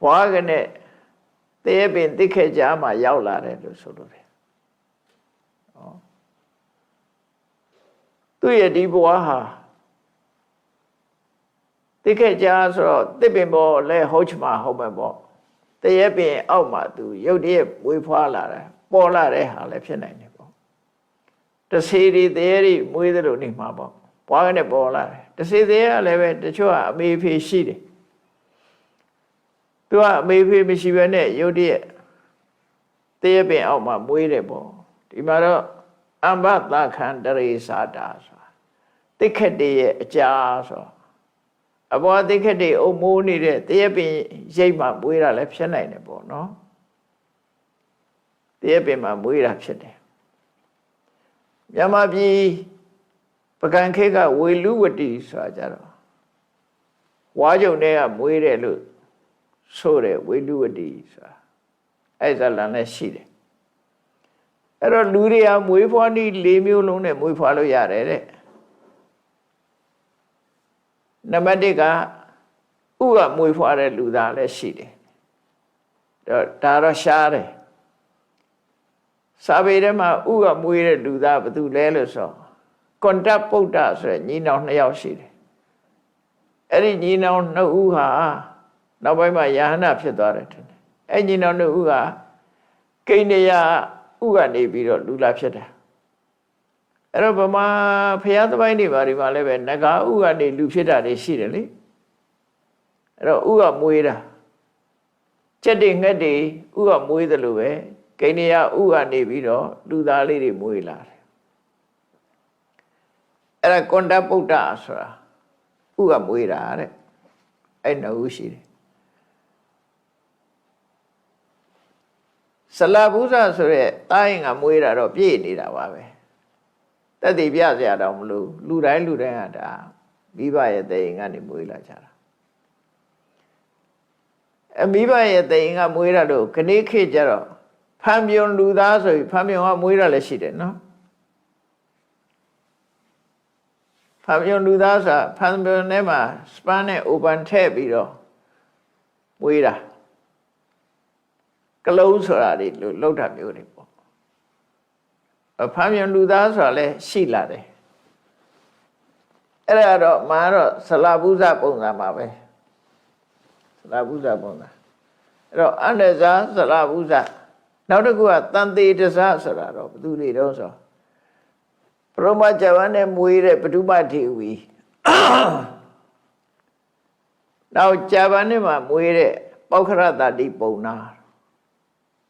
ဘွားကနေတဲပင်တိခေကြားမှာရောက်လာတယ်လို့ဆိုလို့တယ်သူရဲ့ဒီဘဝဟာတိခေကြားဆိုတော့တစ်ပင်ပေါ်လဲဟုတ်ချမှာဟုတ်မယ်ပေါ့တဲပင်အောက်မှာသူရုပ်တရက်မွေးဖွားလာတယ်ပေါ်လာတဲ့ဟာလည်းဖြစ်နိုင်တယ်ပေါ့တစေရီတဲရီမွေးတယ်လို့နေမှာပေါ့ဘွားကနေပေါ်လာတယ်တစေသေးကလည်းပဲတချို့ကအမေဖေရှိတယ်သူကအမေဖေမရှိဘဲနဲ့ရုပ်တရက်တဲပင်အောက်မှာမွေးတယ်ပေါ့ဒီမှာတော့အမ္ဘသခန္တရေစာတာဆိုတာတိခက်တရဲ့အကြာဆိုအဘောတိခက်တအုံမိုးနေတဲ့တဲပင်ရိပ်မှမွေးတာလည်းဖြစ်နိုင်တယ်ပေါ့နော်တဲပင်မှာမွေးတာဖြစ်တယ်မြန်မာပြည်ပကံခေတ်ကဝေလူဝတီဆိုတာကြတော့ဝါကြုံတွေကမွေးတယ်လို့ဆိုတယ်ဝေလူဝတီဆိုတာအဲ့ဇာလန်နဲ့ရှိတယ်အဲ့တော့လူတွေကမွေးဖွားနည်း၄မျိုးလုံးနဲ့မွေးဖွားလို့ရတယ်တဲ့နံပါတ်၁ကဥကမွေးဖွားတဲ့လူသားလည်းရှိတယ်ဒါတော့ရှားတယ်စာပေထဲမှာဥကမွေးတဲ့လူသားဘယ်သူလဲလို့ဆိုကွန်တပ်ပုဒ္ဒဆိုတဲ့ညီနောင်2ယောက်ရှိတယ်အဲ့ဒီညီနောင်2ဦးဟာနောက်ပိုင်းမှာယဟနာဖြစ်သွားတယ်ထင်တယ်အဲ့ညီနောင်2ဦးကကိန္နယဥကနေပြီးတော့လူလာဖြစ်တယ်အဲ့တော့ဗမာဖျားသမိုင်းတွေဘာတွေမှာလည်းပဲနဂါဥကနေလူဖြစ်တာတွေရှိတယ်လေအဲ့တော့ဥကမွေးတာကြက်တွေငှက်တွေဥကမွေးတယ်လို့ပဲကိန္နယဥကနေပြီးတော့လူသားလေးတွေမွေးလာတယ်အဲ့ဒါကွန်တပုဒ္ဒဆိုတာဥကမွေးတာတဲ့အဲ့နှုတ်ရှိတယ်ဆလာဘူးဇဆိုတဲ့တားရင်ကမွေးတာတော့ပြည့်နေတာပါပဲတက်တည်ပြစရာတော့မလို့လူတိုင်းကဒါမိဘရဲ့တဲ့ရင်ကနေမွေးလာကြတာမိဘရဲ့တဲ့ရင်ကမွေးတာတော့ခဏခေတ်ကျတော့ဖန်ပြုံလူသားဆိုပြီးဖန်ပြုံကမွေးတာလည်းရှိတယ်နော်ဖန်ပြုံလူသားဆိုတာဖန်ပြုံထဲမှာစပန်းနဲ့အိုပန်ထည့်ပြီးတော့မွေးတာကလုံးဆိုတာတွေလောက်တာမျိုးတွေပေါ့ဖန်ပြုံလူသားဆိုတာလည်းရှိလာတယ်အဲ့ဒါတော့မာတော့ဆလာဘူးဇပုံစံပါပဲဆလာဘူးဇပုံစံအဲ့တော့အန္တဇာဆလာဘူးဇနောက်တစ်ခုကတန်သေးတဇဆိုတာတော့ဘယ်သူတွေတော့ဆိုပရမဇဝန်နဲ့မွေးတဲ့ပတုပထေဝီနောက်ဂျပန်နဲ့မှာမွေးတဲ့ပောက္ခရတတိပုံနာ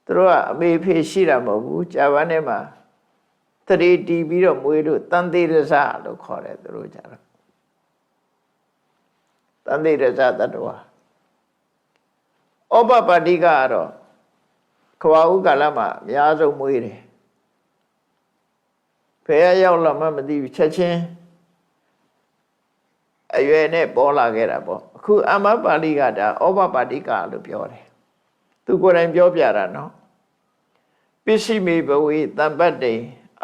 သူတို့ကအမေဖေရှိတာမဟုတ်ဘူးဂျပန်နဲ့မှာတရေတီးပြီးတော့မွေးလို့တန်သေးရဇလို့ခေါ်တယ်သူတို့ကြတော့တန်သေးရဇတတဝါဩပပတိကကတော့ခွာဥကာလမှာအများဆုံးမွေးတယ်ဖယ်ရောက်လာမှမသိဘူးချက်ချင်းအရွယ်နဲ့ပေါ်လာခဲ့တာပေါ့အခုအမပါဠိကဒါဩပပတိကလို့ပြောတယ်သူကိုယ်တိုင်ပြောပြတာနော်ပစ္စည်းမေဘဝေတမ္ပတ္တိ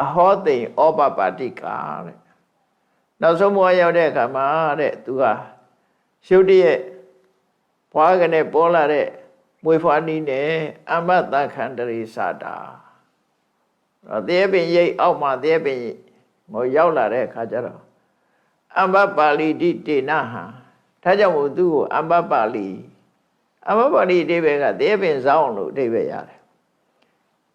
အဟောတိဩပပတိကတဲ့ နောက်ဆုံးဘဝရောက်တဲ့အခါမှာတဲ့သူကရုတ်တရက်ဘွားကနေပေါ်လာတဲ့မွေဖွားနည်းနဲ့အမ္မတခန္တရိစတာတရားပင်ရိပ်အောက်မှာတရားပင်ဟိုရောက်လာတဲ့အခါကျတော့အမ္မပါဠိတိတေနဟံဒါကြောင့်မို့သူ့ကိုအမ္မပါဠိအမ္မပါဠိအဓိပ္ပာယ်ကတရားပင်စောင်းလို့အဓိပ္ပာယ်ရတယ်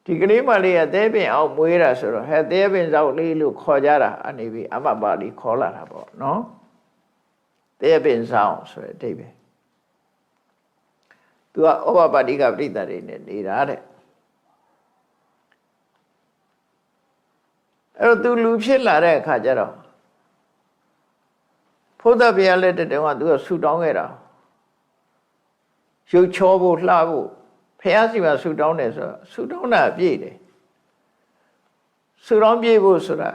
ဒီကလေးမလေးကတရားပင်အောက်မွေးတာဆိုတော့ဟဲ့တရားပင်စောင်းလေးလို့ခေါ်ကြတာအနေပြီးအမ္မပါဠိခေါ်လာတာပေါ့နော်တရားပင်စောင်းဆိုတဲ့အဓိပ္ပာယ်သူကဩဘပါတိကပရိသတ်တွေနဲ့နေတာတဲ့အဲ့တော့သူလူဖြစ်လာတဲ့အခါကျတော့ဘုရားဘုရားလက်တဲ့တုန်းကသူကဆူတောင်းခဲ့တာရုပ်ချောဖို့လှဖို့ဘုရားစီမှာဆူတောင်းတယ်ဆိုတော့ဆူတောင်းတာပြည့်တယ်ဆူတောင်းပြည့်ဖို့ဆိုတာ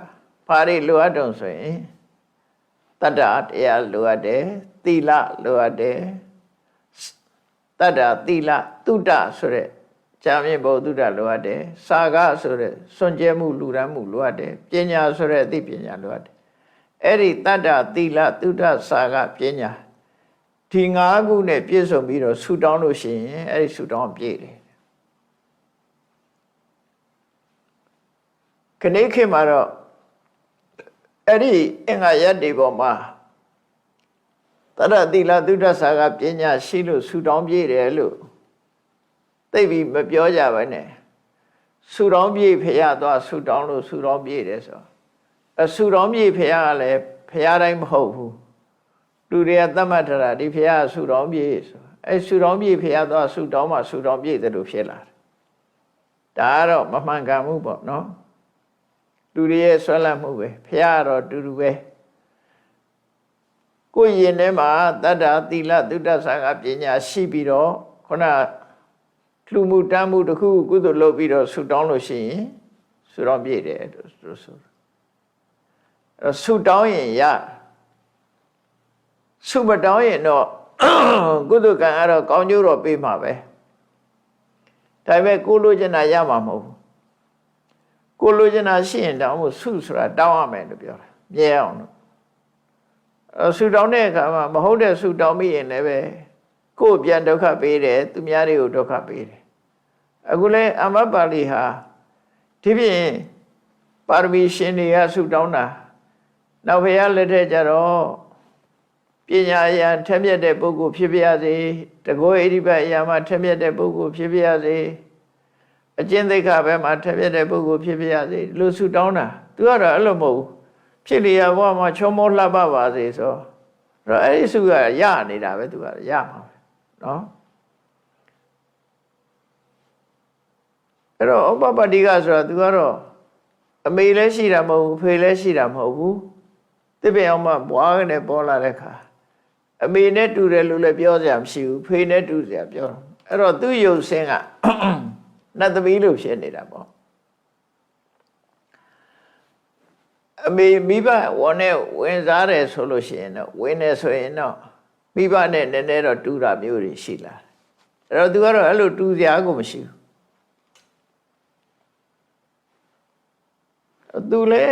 ဘာတွေလိုအပ်တုံဆိုရင်တတ္တတရားလိုအပ်တယ်သီလလိုအပ်တယ်တတ္တသီလသုတ္တဆိုတဲ့ကြာမြင့်ဘုဒ္ဓလိုအပ်တယ်စာကဆိုတဲ့စွန့်ကြဲမှုလူရမ်းမှုလိုအပ်တယ်ပညာဆိုတဲ့အသိပညာလိုအပ်တယ်အဲ့ဒီတတ္တသီလသုတ္တစာကပညာဒီ၅ခုနဲ့ပြည့်စုံပြီးတော့ဆူတောင်းလို့ရှိရင်အဲ့ဒီဆူတောင်းပြည့်တယ်ခဏခေတ်မှာတော့အဲ့ဒီအင်္ဂါရပ်တွေပေါ်မှာတတ္တသီလသုတ္တစာကပညာရှိလို့ဆူတောင်းပြည့်တယ်လို့သိပြီးမပြောကြပါနဲ့ဆူတောင်းပြည့်ဖရာသွားဆူတောင်းလို့ဆူတောင်းပြည့်တယ်ဆိုဆူတောင်းပြည့်ဖရာကလည်းဖရာတိုင်းမဟုတ်ဘူးလူတွေကသတ်မှတ်ထားတာဒီဖရာဆူတောင်းပြည့်ဆိုဆူတောင်းပြည့်ဖရာသွားဆူတောင်းမှဆူတောင်းပြည့်တယ်လို့ဖြစ်လာတယ်ဒါကတော့မမှန်ကန်ဘူးပေါ့နော်လူတွေရဲ့ဆွဲလန်းမှုပဲဖရာကတော့တူတူပဲကိုယ်ရင်ထဲမှာတတ္တသီလသုတ္တစာကပညာရှိပြီးတော့ခုနလူမှုတမ်းမှုတစ်ခုကုသိုလ်လုပ်ပြီးတော့ဆူတောင်းလို့ရှိရင်ဆူတောင်းပြည့်တယ်လို့ဆိုဆူတောင်းရင်ရဆူမတောင်းရင်တော့ကုသိုလ်ကံအဲ့တော့ကောင်းကျိုးတော့ပေးမှာပဲဒါပေမဲ့ကိုလိုချင်တာရမှာမဟုတ်ဘူးကိုလိုချင်တာရှိရင်တောင်းဖို့ဆူဆိုတာတောင်းရမယ်လို့ပြောတာမြဲအောင်လို့ဆူတောင်းတဲ့အခါမှာမဟုတ်တဲ့ဆူတောင်းမိရင်လည်းပဲကိုယ်ပြန်ဒုက္ခပေးတယ်သူများတွေကိုဒုက္ခပေးတယ်အခုလဲအမ္မပါဠိဟာဒီပြင်ပါရမီရှင်တွေကဆူတောင်းတာနောက်ဘုရားလက်ထက်ကျတော့ပညာအရာထက်မြက်တဲ့ပုဂ္ဂိုလ်ဖြစ်ပါစေတကောဣတိပတ်အရာမှာထက်မြက်တဲ့ပုဂ္ဂိုလ်ဖြစ်ပါစေအကျင့်သိက္ခာဘက်မှာထက်မြက်တဲ့ပုဂ္ဂိုလ်ဖြစ်ပါစေလို့ဆူတောင်းတာသူကတော့အဲ့လိုမဟုတ်ဘူးဖြစ်လျာဘဝမှာချောမောလှပပါစေဆိုတော့အဲ့ဒီဆူကရနေတာပဲသူကရမှာပဲနော်အဲ့တော့ဥပပတ္တိကဆိုတာသူကတော့အမေလည်းရှိတာမဟုတ်ဘူးဖေလည်းရှိတာမဟုတ်ဘူးသစ်ပင်အောင်မှဘွားကနေပေါ်လာတဲ့ခါအမေနဲ့တူတယ်လို့လည်းပြောစရာမရှိဘူးဖေနဲ့တူစရာပြောတော့အဲ့တော့သူ့ရုပ်ဆင်းကနတ်သမီးလို့ဖြစ်နေတာပေါ့အမေမိဘဝန်နဲ့ဝင်စားတယ်ဆိုလို့ရှိရင်တော့ဝင်နေဆိုရင်တော့မိဘနဲ့နည်းနည်းတော့တူတာမျိုးတွေရှိလာတယ်အဲ့တော့သူကတော့အဲ့လိုတူစရာကိုမရှိဘူးသူလေ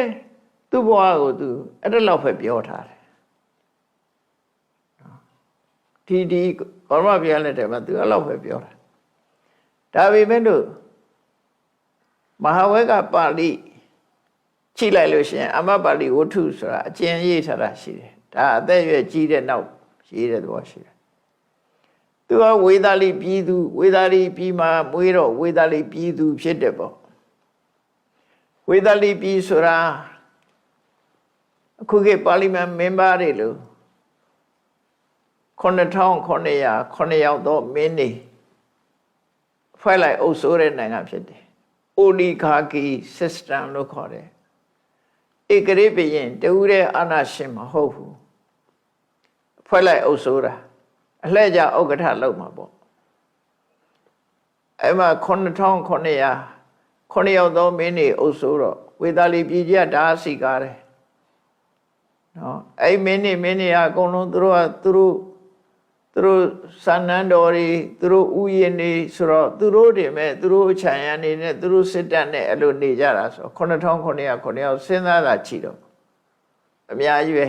သူ့ဘဝကိုသူအဲ့ဒါလောက်ပဲပြောထားတယ်ဒီဘောရမဘုရားလက်ထက်မှာသူအဲ့လောက်ပဲပြောတာဒါပေမဲ့လို့မဟာဝေကပါဠိကြည့်လိုက်လို့ရှိရင်အမ္မပါဠိဝတ္ထုဆိုတာအကျဉ်းရေးထားတာရှိတယ်ဒါအသက်ရွယ်ကြီးတဲ့နောက်ရေးတဲ့သဘောရှိတယ်သူကဝေသာလိပြည်သူဝေသာလိပြည်မှာမွေးတော့ဝေသာလိပြည်သူဖြစ်တယ်ပေါ့ဝေသာလိပြည်ဆိုတာအခုကပါဠိမန်မင်းသားတွေလို့9900 ယောက်တော့မင်းနေဖွဲ့လိုက်အုပ်စိုးတဲ့နိုင်ငံဖြစ်တယ်အိုလီဂါကီ system လို့ခေါ်တယ်ဧကရေဘုရင်တူတဲ့အာဏာရှင်မဟုတ်ဘူးဖွဲ့လိုက်အုပ်စိုးတာအလှည့်ကျဥက္ကဋ္ဌလုပ်မှာပေါ့အဲ့မှာ9900 ယောက်သောမင်းနေအုပ်စိုးတော့ဝေသာလိပြည်ကြီးကဒါစီကားတယ်နော်အဲ့မင်းနေအကုန်လုံးသူတို့စန္နန်းတော်တွေသူတို့ဥယျာဉ်တွေဆိုတော့သူတို့တွေမဲ့သူတို့ခြံရံနေနဲ့သူတို့စစ်တပ်နဲ့အဲ့လိုနေကြတာဆို9900 ယောက်စဉ်းစားတာကြည့်တော့ အများကြီးပဲ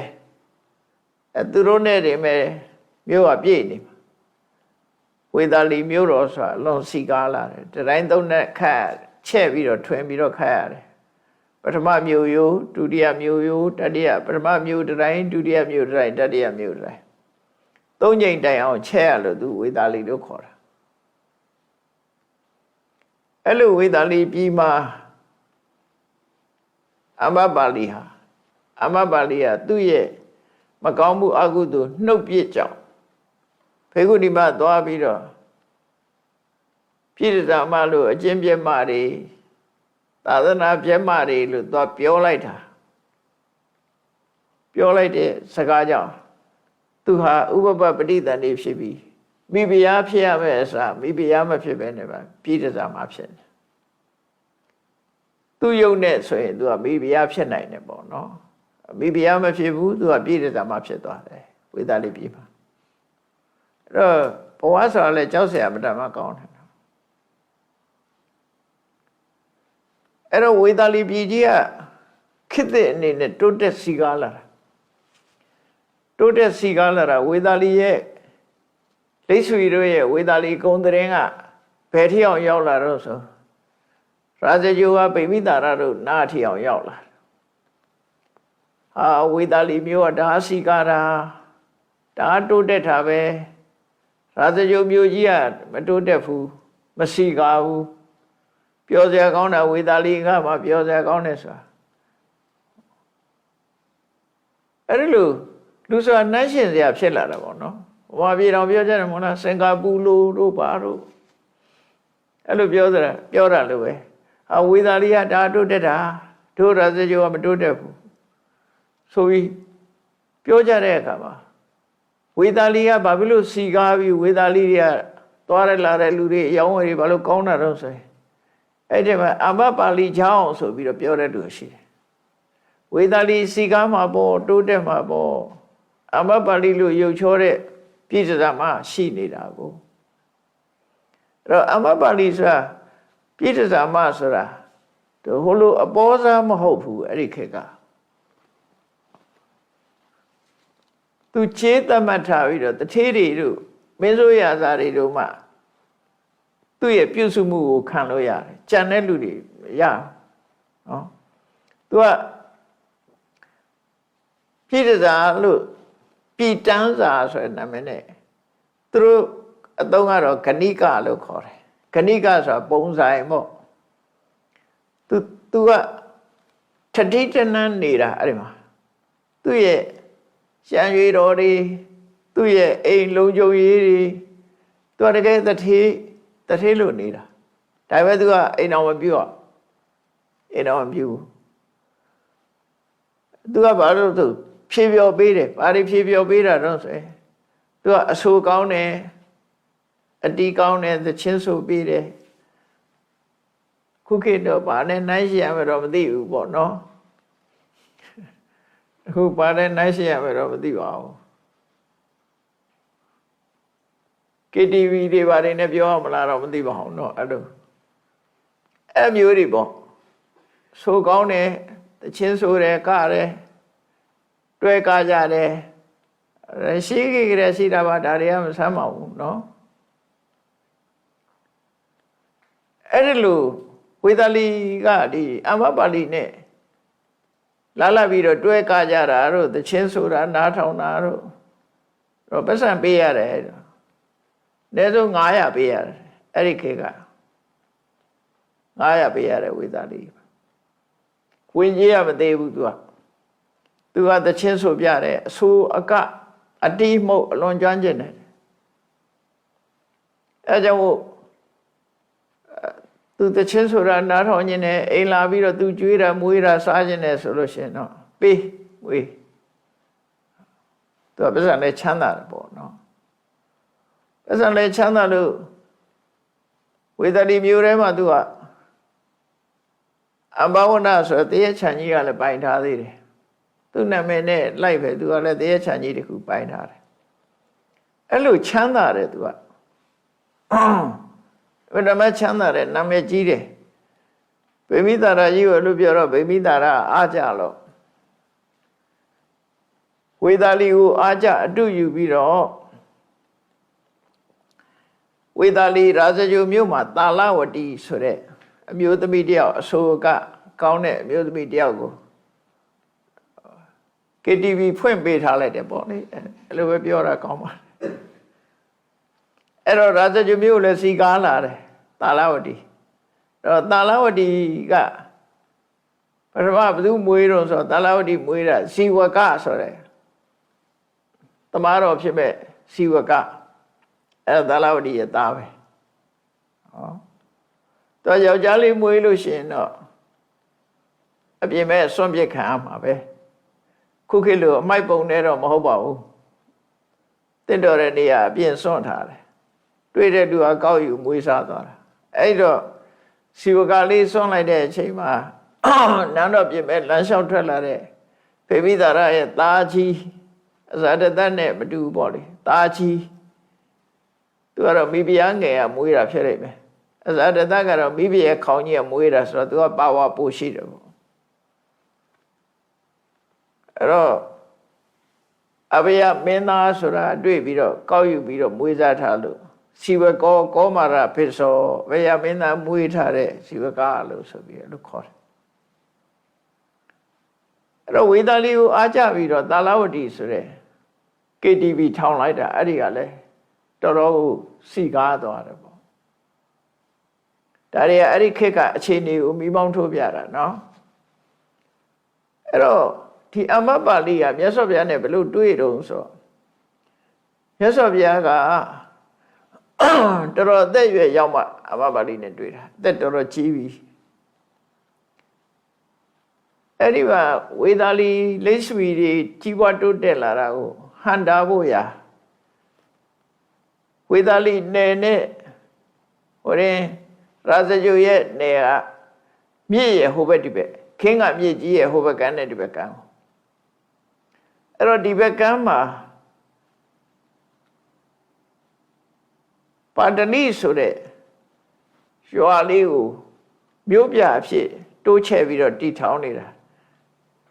သူတို့နဲ့တွေမဲ့မြို့ကပြည့်နေမှာဝေသာလီမြို့တော်ဆိုတာလွန်စီကားလာတယ်တတိုင်းသုံးနဲ့ခတ်ချက်ပြီးတော့ထွင်ပြီးတော့ခတ်ရတယ်ပထမမြို့ရိုးဒုတိယမြို့ရိုးတတိယပထမမြို့တိုင်းဒုတိယမြို့တိုင်းတတိယမြို့တိုင်းသုံးချိန်တိုင်အောင်ချက်ရလို့သူဝေသာလီလို့ခေါ်တာအဲ့လိုဝေသာလီပြည်မှာအမပါဠိဟာအမပါဠိကသူ့ရဲ့မကောင်းမှုအကုသိုလ်နှုတ်ပြစ်ကြောင့်ဖေကုဏီမသွားပြီးတော့ပြည့်စုံမလို့အကျင့်ပြတ်မှတွေသာသနာပြတ်မှတွေလို့သွားပြောလိုက်တာပြောလိုက်တဲ့စကားကြောင့်သူဟာဥပပပဋိသန္ဓေဖြစ်ပြီးမိဖုရားဖြစ်ရမယ့်အစားမိဖုရားမဖြစ်ဘဲနဲ့ပါပြည့်စုံမှဖြစ်တယ်သူယုံနဲ့ဆိုရင်သူကမိဖုရားဖြစ်နိုင်တယ်ပေါ့နော်မိဖုရားမဖြစ်ဘူးသူကပြည့်စုံမှဖြစ်သွားတယ်ဝေသာလီပြည်မှာအဲ့တော့ဘဝဆိုတာလဲကြောက်စရာမတတ်မှကောင်းတယ်အဲ့တော့ဝေသာလီပြည်ကြီးကခေတ်သစ်အနေနဲ့တိုးတက်စီကားလာတာတိုးတက်စီကားလာတာဝေသာလီရဲ့လိတ်ဆွေတို့ရဲ့ဝေသာလီကုံတရင်ကဘယ်ထိအောင်ရောက်လာတော့ဆိုရာဇဂိုကဗိမိတာရတို့နားထိအောင်ရောက်လာဟာဝေသာလီမြို့ကဒါစီကားတာဒါတိုးတက်တာပဲရာဇဂိုမြို့ကြီးကမတိုးတက်ဘူးမစီကားဘူးပြောစရာကောင်းတာဝေသာလီကမှပြောစရာကောင်းတယ်ဆိုတာအဲ့ဒီလိုလူဆိုတာနှမ်းရှင်စရာဖြစ်လာတာပေါ့နော်ဟိုမှာပြေတော်ပြောကြတယ်မို့လားစင်ကာပူလိုတို့ဘာတို့အဲ့လိုပြောတာလို့ပဲဝေသာလီကဒါတိုးတက်တာတို့ရာဇဂိုကမတိုးတက်ဘူးဆိုပြီးပြောကြတဲ့အခါမှာဝေသာလီကဘာဖြစ်လို့စီကားပြီးဝေသာလီတွေကသွားရလာတဲ့လူတွေအယောင်းဝယ်တွေဘာလို့ကောင်းတာတော့ဆိုရင်အဲ့ဒီမှာအမပါဠိချောင်းဆိုပြီးတော့ပြောတဲ့လူရှိတယ်ဝေသာလီစီကားမှာပေါ့တိုးတက်မှာပေါ့အမပါဠိလို့ရုပ်ချောတဲ့ပြည့်စုံမှရှိနေတာကိုအဲ့တော့အမပါဠိဆိုတာပြည့်စုံမှဆိုတာဟိုလိုအပေါ်စားမဟုတ်ဘူးအဲ့ဒီခေတ်ကသူချေးသမတ်ထားပြီးတော့တထေးတွေတို့မင်းစိုးရာဇာတွေတို့မှသူ့ရဲ့ပြုစုမှုကိုခံလို့ရတယ်ကြံတဲ့လူတွေရနော်သူကပြည့်စုံလို့ပြည်တန်းစာဆိုတဲ့နာမည်နဲ့သူတို့အသုံးကတော့ဂဏိကလို့ခေါ်တယ်ဂဏိကဆိုတာပုံဆိုင်ပေါ့သူကထတိတနန်းနေတာအဲ့ဒီမှာသူ့ရဲ့ရှမ်းရွေတော်တွေသူ့ရဲ့အိမ်လုံးကြုံရေးတွေသူကတကယ်တထေးလို့နေတာဒါပေမဲ့သူကအိမ်တော်မပြုတ်အိမ်တော်မပြုတ်သူကဘာလို့သူဖြေပြောပေးတယ်ဘာတွေဖြေပြောပေးတာတော့ဆိုရင်သူကအဆိုကောင်းတယ်အတီးကောင်းတယ်သချင်းဆိုပေးတယ်ခုခေတ်တော့ဘာနဲ့နိုင်ရှိရမယ်တော့မသိဘူးပေါ့နော်အခုဘာနဲ့နိုင်ရှိရမယ်တော့မသိပါဘူး KTV တွေဘာတွေနဲ့ပြောရမလားတော့မသိပါဘူးเนาะအဲ့လိုအဲ့မျိုးတွေပေါ့ဆိုကောင်းတယ်တချင်းဆိုတယ်ကတယ်တွဲကားကြတယ်ရှိကြကြရှိတာပါဒါတွေကမဆမ်းပါဘူးเนาะအဲ့ဒီလိုဝေသာလီကဒီအမပါဠိနဲ့လာပြီးတော့တွဲကားကြတာတို့တချင်းဆိုတာနားထောင်တာတို့တော့ပတ်စံပေးရတယ်အနည်းဆုံး900ပေးရတယ်အဲ့ဒီခေတ်က900ပေးရတယ်ဝေသာလီဝင်ကြီးရမသေးဘူးသူကသချင်းဆိုပြတယ်အဆိုးအကအတီးမှုတ်အလွန်ကျွမ်းကျင်တယ်အဲကြောင့်သူသချင်းဆိုတာနားထောင်ခြင်းနဲ့အိမ်လာပြီးတော့သူကျွေးတာမွေးတာစားခြင်းနဲ့ဆိုလို့ရှိရင်တော့ပေးဝေးသူကပတ်စံနဲ့ချမ်းသာတယ်ပေါ့နော်ပတ်စံလဲချမ်းသာလို့ဝေသာလီမြို့ထဲမှာသူကအဘဝနာဆိုတရေချန်ကြီးကလည်းပိုင်ထားသေးတယ်သူ့နာမည်နဲ့လိုက်ပဲသူကလည်းတရေချန်ကြီးတခုပိုင်ထားတယ်အဲ့လိုချမ်းသာတယ်သူကဘယ်တော့မှချမ်းသာတယ်နာမည်ကြီးတယ်ဗိမိတာရကြီးကိုလို့ပြောတော့ဗိမိတာရအားကြလို့ ဝေသာလီကိုအားကြအတုယူပြီးတော့ဝေသာလီရာဇဂြိုမြို့မှာတာလဝတီဆိုတဲ့အမျိုးသမီးတယောက်အဆိုကကောင်းတဲ့အမျိုးသမီးတယောက်ကို KTV ဖွင့်ပေးထားလိုက်တယ်ပေါ့လေအဲ့လိုပဲပြောတာကောင်းပါအဲ့တော့ရာဇဂြိုမြို့လည်းစီကားလာတယ်တာလဝတီအဲ့တော့တာလဝတီကပထမဘယ်သူမွေးတော့ဆိုတာလဝတီမွေးတာဇီဝကဆိုတဲ့တမားတော်ဖြစ်မဲ့ဇီဝကအဲ့ဒါတာလဝတီရဲ့သားပဲဟောတော့ယောက်ျားလေးမွေးလို့ရှိရင်တော့အပြင်မဲ့စွန့်ပစ်ခံရမှာပဲခုခေတ်လိုအမိုက်ပုံနဲ့တော့မဟုတ်ပါဘူးတင့်တော်တဲ့နေရာအပြင်စွန့်ထားတယ်တွေ့တဲ့သူကကောက်ယူမွေးစားသွားတာအဲ့တော့ဇီဝကလေးစွန့်လိုက်တဲ့အချိန်မှာနန်းတော်ပြင်မဲ့လမ်းလျှောက်ထွက်လာတဲ့ဖေမိသာရရဲ့သားကြီးအဇာတတနဲ့မတူဘူးပေါ့လေသားကြီးသူကတော့မိဖုရားငယ်ကမွေးတာဖြစ်နေမယ်အဇာတတကတော့မိဖုရားခေါင်းကြီးကမွေးတာဆိုတော့သူကပါဝါပို့ရှိတယ်ပေါ့အဲ့တော့အဘယမင်းသားဆိုတာတွေ့ပြီးတော့ကောက်ယူပြီးတော့မွေးစားထားလို့စီဝကောကောမာရဖိသောအဘယမင်းသားမွေးထားတဲ့စီဝကလို့ဆိုပြီးလို့ခေါ်တယ်အဲ့တော့ဝေသာလီကိုအားကြပြီးတော့တာလဝတီဆိုတဲ့ KTV ထောင်လိုက်တာအဲ့ဒီကလည်းတော်တော်စီကားသွားတယ်ပေါ့ဒါတွေကအဲ့ဒီခေတ်ကအခြေအနေကိုမိမောင်းထိုးပြတာနော်အဲ့တော့ဒီအမတ်ပါဠိကမြတ်စွာဘုရားနဲ့ဘယ်လိုတွေ့တုံးဆိုမြတ်စွာဘုရားကတော်တော်အသက်အရွယ်ရောက်မှအမတ်ပါဠိနဲ့တွေ့တာအသက်တော်တော်ကြီးပြီအဲ့ဒီမှာဝေသာလီလိပ်ဆွေတွေကြီးပွားတိုးတက်လာတာကိုဟန်တာဖို့ရာဝေသာလီနယ်နဲ့ဟိုရင်ရာဇဂြိုရဲ့နယ်ကမြစ်ရဲ့ဟိုဘက်ဒီဘက်ခင်းကမြစ်ကြီးရဲ့ဟိုဘက်ကမ်းနဲ့ဒီဘက်ကမ်းအဲ့တော့ဒီဘက်ကမ်းမှာပါတဏိဆိုတဲ့ရွာလေးကိုမြို့ပြအဖြစ်တိုးချဲ့ပြီးတော့တည်ထောင်နေတာ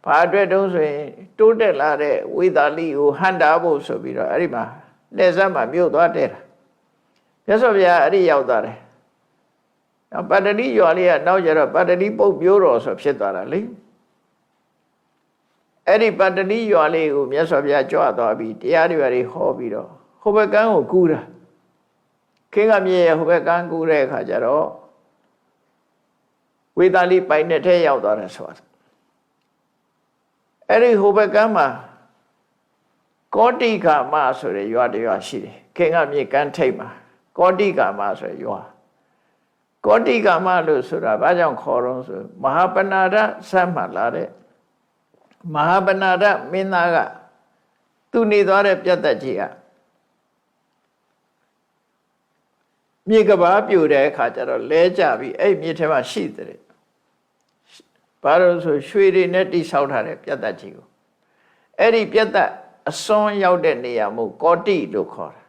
ဘာအတွက်တုံးဆိုရင်တိုးတက်လာတဲ့ဝေသာလီကိုဟန်တာဖို့ဆိုပြီးတော့အဲ့ဒီမှာလက်ဆက်မှာမြို့သွားတဲ့တာမြတ်စွာဘုရားအဲ့ဒီရောက်သွားတယ်နောက်ပါတဏိရွာလေးကနောက်ကျတော့ပါတဏိပုတ်မျိုးတော်ဆိုဖြစ်သွားတာလေအဲ့ဒီပါတဏိရွာလေးကိုမြတ်စွာဘုရားကြွသွားပြီးတရားတွေဟောပြီးတော့ဟိုဘက်ကမ်းကိုကူးတာခင်းကမြေရဲ့ဟိုဘက်ကမ်းကူးတဲ့အခါကျတော့ဝေသာလီပိုင်နဲ့ထဲရောက်သွားတယ်ဆိုတာအဲ့ဒီဟိုဘက်ကမ်းမှာကောတိကာမဆိုတဲ့ရွာတစ်ရွာရှိတယ်ခင်ကမြေကမ်းထိပ်မှာကောတိကာမဆိုတဲ့ရွာကောတိကာမလို့ဆိုတာဘာကြောင့်ခေါ်တော့ဆိုမဟာပဏာဒဆက်မှလာတဲ့မဟာပဏာဒမင်းသားကသူနေသွားတဲ့ပြတ်သက်ကြီးကမြေကဘာပြိုတဲ့အခါကျတော့လဲကြပြီးအဲ့မြေထဲမှာရှိတယ်ဘာလို့ဆိုရွှေတွေနဲ့တိဆောက်ထားတဲ့ပြတ်သက်ကြီးကိုအဲ့ဒီပြတ်သက်အစွန်းရောက်တဲ့နေရာမို့ကောတိလို့ခေါ်တာ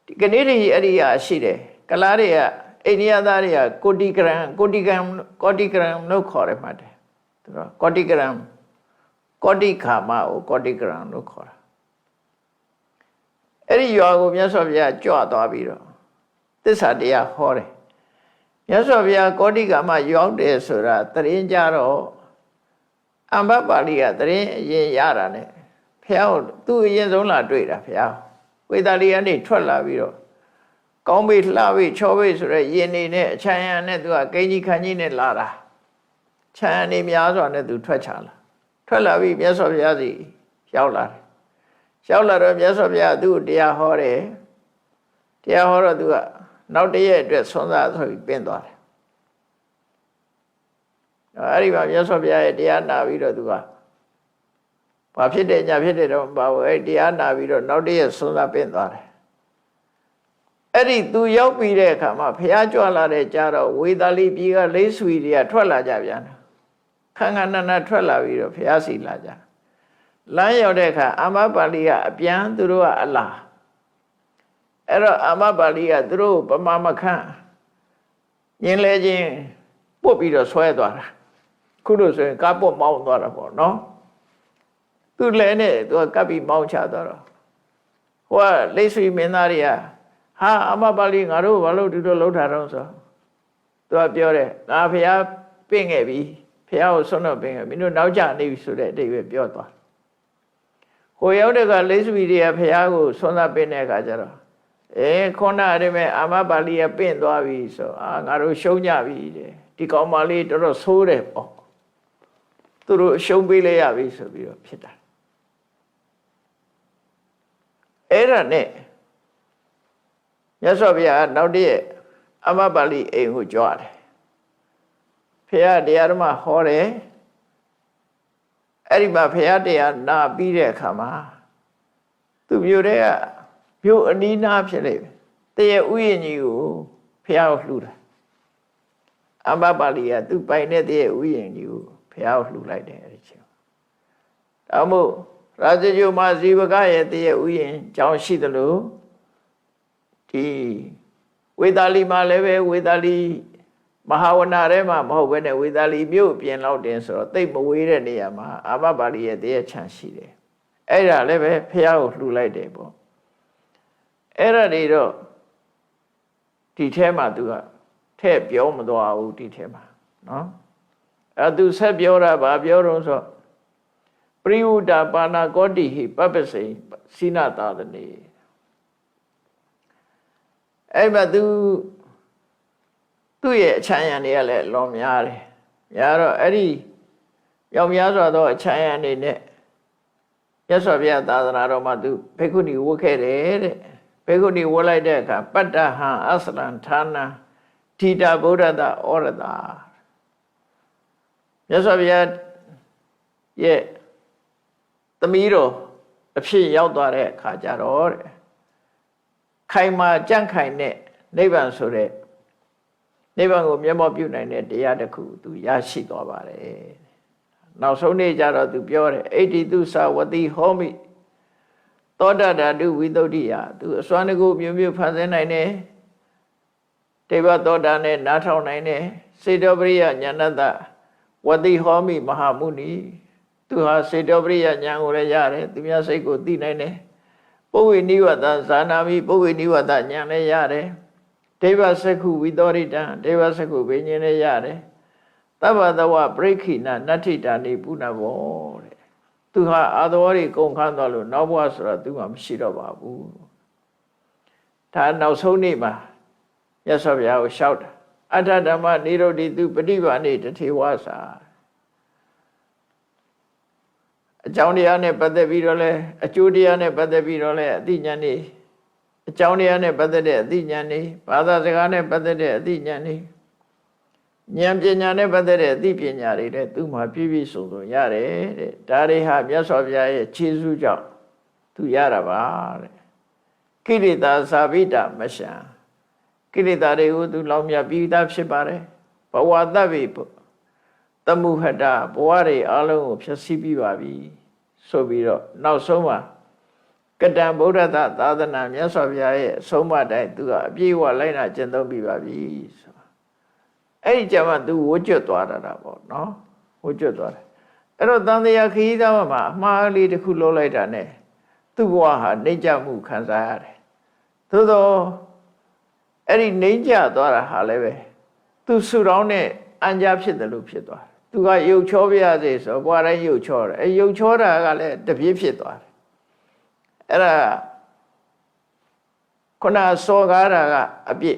ဒီကနေ့တည်းအဲ့ဒီဟာရှိတယ်ကလားတွေကအိန္ဒိယသားတွေကကိုတီဂရမ်လို့ခေါ်တယ်မှတ်တယ်သူကကောတိဂရမ်ကောတိခါမကိုကောတိဂရမ်လို့ခေါ်တာအဲ့ဒီရွာကိုမြတ်စွာဘုရားကြွသွားပြီးတော့သစ္စာတရားဟောတယ်မြတ်စွာဘုရားကောတိကာမရောက်တယ်ဆိုတာတရင်ကြတော့အမ္ဘပါဠိကတရင်အရင်ရတာ ਨੇ ဘုရားကိုသူ့အရင်ဆုံးလာတွေ့တာဘုရားဝေသာလီကနေထွက်လာပြီးတော့ကောင်းပြီလှပြီချောပြီဆိုရဲယင်နေနဲ့အချမ်းရံနဲ့သူကကိန်းကြီးခန်းကြီးနဲ့လာတာချမ်းရံနေများစွာနဲ့သူထွက်လာပြီးမြတ်စွာဘုရားစီရောက်လာတယ်ရောက်လာတော့မြတ်စွာဘုရားသူ့တရားဟောတယ်တရားဟောတော့သူကနောက်တရက်အတွက်ဆွမ်းစားဆိုပြီးပင်းသွားတယ်အဲ့ဒီမှာမြတ်စွာဘုရားရဲ့တရားနာပြီးတော့သူကဘာဖြစ်တယ်ညာဖြစ်တယ်တော့မပါဘူးအဲ့တရားနာပြီးတော့နောက်တရက်ဆွမ်းစားပင်းသွားတယ်အဲ့ဒီသူရောက်ပြီးတဲ့အခါမှာဘုရားကြွလာတဲ့ကြတော့ဝေသာလီပြည်ကလိပ်ဆွေတွေကထွက်လာကြပြန်တယ်ခန်းခန်းနာထွက်လာပြီးတော့ဘုရားစီလာကြလမ်းရောက်တဲ့အခါအာမပါဠိကအပြန်သူတို့ကအလားအဲ့တော့အာမပါဠိကသူတို့ပမာမခန့်ညင်လဲချင်းပုတ်ပြီးတော့ဆွဲသွားတာခုလို့ဆိုရင်ကားပုတ်မောင်းသွားတာပေါ့နော် သူလည်းနဲ့သူကကပ်ပြီးမောင်းချသွားတော့ဟိုကလိတ်ဆွေမင်းသားတွေကဟာအမပါဠိငါတို့ဘာလို့ဒီလိုလှုပ်ထားတော့ဆိုသူကပြောတယ်ငါဖះပင့်ခဲ့ပြီဖះကိုဆွတော့ပင့်ခဲ့မင်းတို့နောက်ကျနေပြီဆိုတဲ့အတိတ်ပဲပြောသွားဟိုရောက်တဲ့ကလိတ်ဆွေတွေကဖះကိုဆွမ်းသာပင့်တဲ့အခါကျတော့ခုနအဲ့ဒီမဲ့အမပါဠိကပင့်သွားပြီဆိုငါတို့ရှုံးကြပြီတဲ့ဒီကောင်မလေးတော်တော်ဆိုးတယ်ပေါ့သူတို့ရှုံးပေးလိုက်ရပြီဆိုပြီးတော့ဖြစ်တာအဲ့ဒါနဲ့မြတ်စွာဘုရားနောက်တည့်အမပါဠိအိမ်ကိုကြွားတယ်ဖះတရားဓမ္မဟောတယ်အဲ့ဒီမှာဖះတရားနာပြီးတဲ့အခါမှာသူမျိုးတဲ့ကမြို့အနီးနားဖြစ်လိမ့်မယ်တရဥယျာဉ်ကြီးကိုဖះကိုလှူတာအမပါဠိကသူပိုင်တဲ့တရဥယျာဉ်ကြီးကိုဖះကိုလှူလိုက်တယ်အဲ့ဒီချင်းဒါမို့ရာဇဂိုမှာဇီဝကရဲ့တရဥယျာဉ်ကျောင်းရှိသလိုဒီဝေသာလီမှာလည်းပဲဝေသာလီမဟာဝနာထဲမှာမဟုတ်ဘဲနဲ့ဝေသာလီမြို့ပြင်လောက်တင်ဆိုတော့တိတ်မဝေးတဲ့နေရာမှာအမပါဠိရဲ့တရချမ်းရှိတယ်အဲ့ဒါလည်းပဲဖះကိုလှူလိုက်တယ်ပေါ့အဲ့ဒါတွေတော့ဒီထဲမှာသူကထဲ့ပြောမသွားဘူးဒီထဲမှာနော်အဲ့သူဆက်ပြောတာဗာပြောတော့ဆိုပရိဝုဒ္ဓပါဏာကောတိဟိပပ္ပစိစိနသာသနေအဲ့မှာသူ့ရဲ့အချမ်းရံတွေကလည်းလွန်များတယ်များတော့အဲ့ဒီရောက်များစွာသောအချမ်းရံတွေနဲ့မြတ်စွာဘုရားသာသနာတော်မှာသူဘိက္ခုနီဝတ်ခဲ့တယ်တဲ့ဘိက္ခုနီဝတ်လိုက်တဲ့အခါပတ္တဟံအစလံဌာနံဓိတာဗုဒ္ဓတာဩရတာမြတ်စွာဘုရားရဲ့သမီးတော်အဖြစ်ရောက်သွားတဲ့အခါကျတော့တဲ့ခိုင်မာကြန့်ခိုင်တဲ့နိဗ္ဗာန်ဆိုတဲ့နိဗ္ဗာန်ကိုမျက်မှောက်ပြုနိုင်တဲ့တရားတစ်ခုသူရရှိသွားပါတယ်နောက်ဆုံးနေ့ကျတော့သူပြောတယ်အိဋ္ဌိတုသဝတိဟောမိသောတဓာတုဝိသုဒ္ဓိယသူအစွမ်းတကူမျိုးမျိုးဖန်ဆင်းနိုင်တယ်တေဝသောတာနဲ့နားထောင်နိုင်တယ်စေတောပရိယဉာဏတဝတိဟောမိမဟာမုနီသူဟာစေတောပရိယဉာဏ်ကိုလည်းရတယ်သူများစိတ်ကိုသိနိုင်တယ်ပုဝ္ဝေနိဝတ္တဇာနာမိပုဝ္ဝေနိဝတ္တဉာဏ်လည်းရတယ်ဒေဝစက္ခုဝိသောရိတံဒေဝစက္ခုဘိညာဉ်လည်းရတယ်သဗ္ဗသဝပရိခိဏနတ္ထိတာနိပုဏ္ဏဘောတဲ့သူဟာအာသဝရီကုန်ခန်းသွားလို့နောက်ဘဝဆိုတာသူမှမရှိတော့ပါဘူးဒါနောက်ဆုံးနေ့မှာမြတ်စွာဘုရားကိုလျှောက်တာအဋ္ဌဓမ္မနိရောဓိတုပฏิပါဏိတထေဝါစာအကြောင်းတရားနဲ့ပတ်သက်ပြီးတော့လဲအကျိုးတရားနဲ့ပတ်သက်ပြီးတော့လဲအသိဉာဏ်နေအကြောင်းတရားနဲ့ပတ်သက်တဲ့အသိဉာဏ်နေဘာသာစကားနဲ့ပတ်သက်တဲ့အသိဉာဏ်နေဉာဏ်ပညာနဲ့ပတ်သက်တဲ့အသိပညာတွေတဲ့သူမှပြည့်ပြည့်စုံစုံရတယ်တဲ့ဒါတွေဟာမြတ်စွာဘုရားရဲ့ခြေဆုကြောင့်သူရတာပါတဲ့ကိလေသာသာဘိတမရှံကိလေသာတွေကိုသူလောင်မြပြီးသားဖြစ်ပါတယ်ဘဝတ္တဝိတမှုဟတဘဝတွေအလုံးကိုဖြည့်ဆည်းပြီးပါပြီဆိုပြီးတော့နောက်ဆုံးမှာကတံဗုဒ္ဓသာသနာမြတ်စွာဘုရားရဲ့အဆုံးအမတိုင်းသူကအပြည့်အဝလိုက်နာကျင့်သုံးပြီးပါပြီဆိုအဲ့ဒီကြမှာသူဝှကျွတ်သွားတာပေါ့နော်ဝှကျွတ်သွားတယ်အဲ့တော့တန်တရားခရီးသားမှာအမှားလေးတစ်ခုလုပ်လိုက်တာနဲ့သူ့ဘဝဟာနှိမ့်ချမှုခံစားရတယ်သို့သောအဲ့ဒီနှိမ့်ချသွားတာဟာလည်းပဲသူဆူတောင်းတဲ့အံကြားဖြစ်တယ်လို့ဖြစ်သွားတယ်သူကရုပ်ချောပြရစေဆိုဘဝတိုင်းရုပ်ချောတယ်အဲရုပ်ချောတာကလည်းတပြေးဖြစ်သွားတယ်အဲ့ဒါခုနစောကားတာကအပြစ်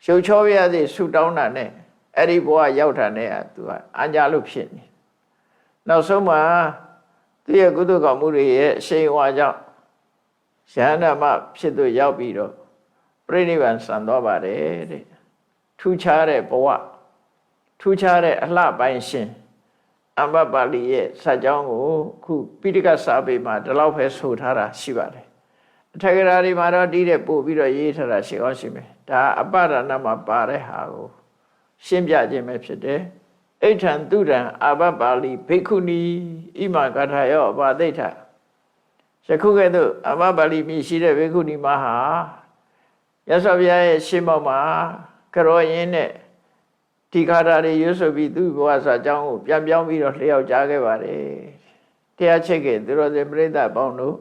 ရုပ်ချောပြရစေဆူတောင်းတာနဲ့အဲ့ဒီဘဝရောက်တာနဲ့သူကအံကြားလို့ဖြစ်နေနောက်ဆုံးမှာသူရဲ့ကုသကောင်းမှုတွေရဲ့အရှိန်အဝါကြောင့်ယန္တမဖြစ်သူရောက်ပြီးတော့ပြိဋိဘံဆံသွားပါတယ်တဲ့ထူးခြားတဲ့ဘဝထူးခြားတဲ့အလှပိုင်းရှင်အမ္ပပါဠိရဲ့စာကြောင်းကိုခုပိဋကစာပေမှာဒီလောက်ပဲဆိုထားတာရှိပါတယ်အထက်ကရာတွေမှာတော့ဒီတဲ့ပို့ပြီးတော့ရေးထားတာရှိအောင်ရှိမယ်ဒါအပဒနာမှာပါတဲ့ဟာကိုရှင်းပြခြင်းပဲဖြစ်တယ်အိဋ္ဌံတုဒံအဘပါဠိဘိက္ခုနီဣမဂထာယောအပသိဋ္ဌယခုကဲ့သို့အမ္ပပါဠိမြည်ရှိတဲ့ဘိက္ခုနီမဟာရသော်ဘုရားရဲ့ရှင်းမောက်မှာကရောရင်းနဲ့ဒီခါတာတွေရွတ်ဆိုပြီးသူ့ဘဝစာအကြောင်းကိုပြန်ပြောင်းပြီးတော့လျှောက်ကြားခဲ့ပါတယ် တရားချက်ကသူတော်စင်ပြိဿပေါင်းတို့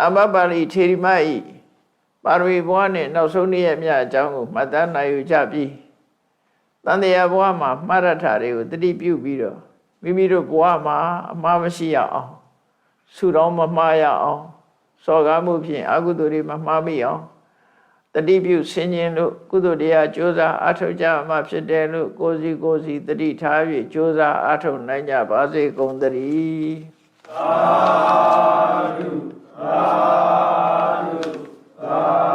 အမပါဠိထေရီမဤပါရမီဘဝနဲ့နောက်ဆုံးနေ့ရက်မြတ်အကြောင်းကိုမှတ်သားနိုင်ယူကြပြီးတန်တရားဘဝမှာမှားရထတွေကိုတတိပြုပြီးတော့မိမိတို့ဘဝမှာအမှားမရှိရအောင်ဆုတောင်းမမှားရအောင်စော်ကားမှုဖြင့်အကုသိုလ်တွေမမှားမိအောင်တတိပြုဆင်ခြင်လို့ကုသိုလ်တရားကြိုးစားအားထုတ်ကြမှာဖြစ်တယ်လို့ကိုယ်စီတတိထား၍ကြိုးစားအားထုတ်နိုင်ကြပါစေကုန်သတည်းသာဓုသာဓုသာ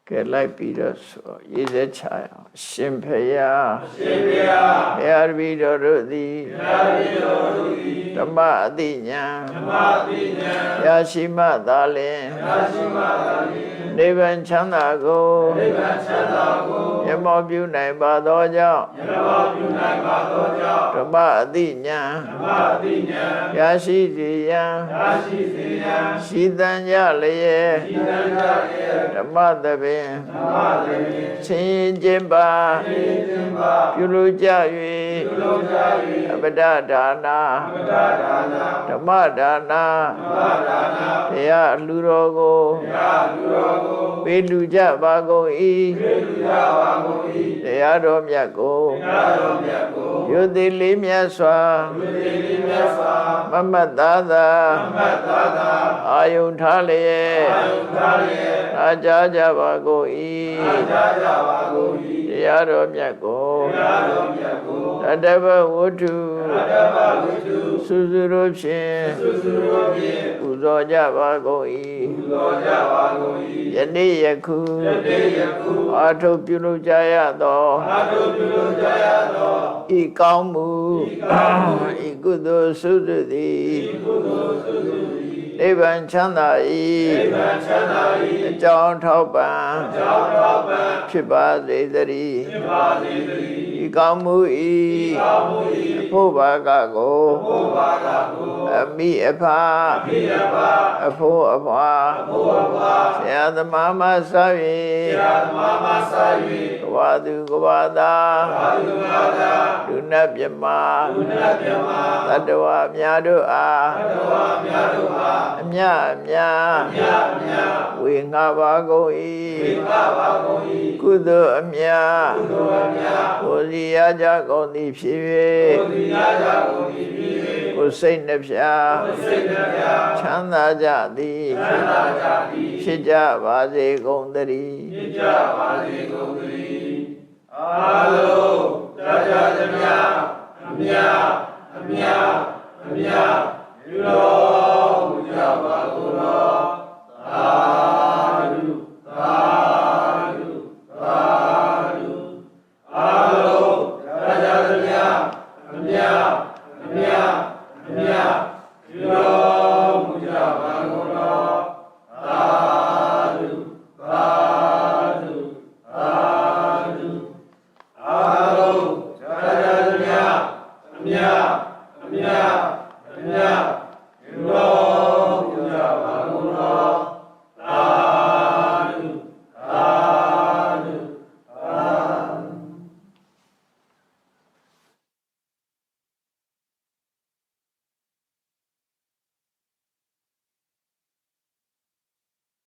ကဲလိုက်ပြီးတော့ဆိုရေးစဲချရအောင်ရှင်ဖယားဘုရားတပည့်တော်တို့သည်ဓမ္မအတိညာရရှိမှသာလင်နိဗ္ဗာန်ချမ်းသာကိုမျက်မှောက်ပြုနိုင်ပါသောကြောင့်ဓမ္မအတိညာရရှိစေရန်ရှိသံကြလျက်ဓမ္မသဘင်ဆင်းခြင်းပါပြုလို့ကြ၍အပဒဒါနာဓမ္မဒါနာတရားအလှူတော်ကိုပေးလူကြပါကုန်၏တရားတော်မြတ်ကိုယုတိလေးမြတ်စွာမမတ်သားသာအာယုန်ထားလျက်အားကြကြပါကုန်၏တရားတော်မြတ်ကိုတတ္တဗဝတ္ထုစုစုတို့ဖြင့်ပူဇော်ကြပါကုန်၏ယနေ့ယခုအာထုပြုလုပ်ကြရသောဤကောင်းမှုဤကုသိုလ်စုစုသည်နိဗ္ဗာန်ချမ်းသာ၏အကြောင်းထောက်ပံ့ဖြစ်ပါစေသတည်းဤကောင်းမှု၏အဖို့ဘာကကိုအမိအဖအဖို့အဖွာဆရာသမားမဆ၍ကဘာသူကဘာသာလူနတ်မြမသတ္တဝါများတို့အားအမြဝေငါပါကုန်၏ကုသိုလ်အမြကိုယ်စီရကြကုန်သည်ဖြစ်၍ကိုယ်စိတ်နှပြချမ်းသာကြသည်ဖြစ်ကြပါစေကုန်သတည်းအာလုံးတရားသမျှအမြပြုတော်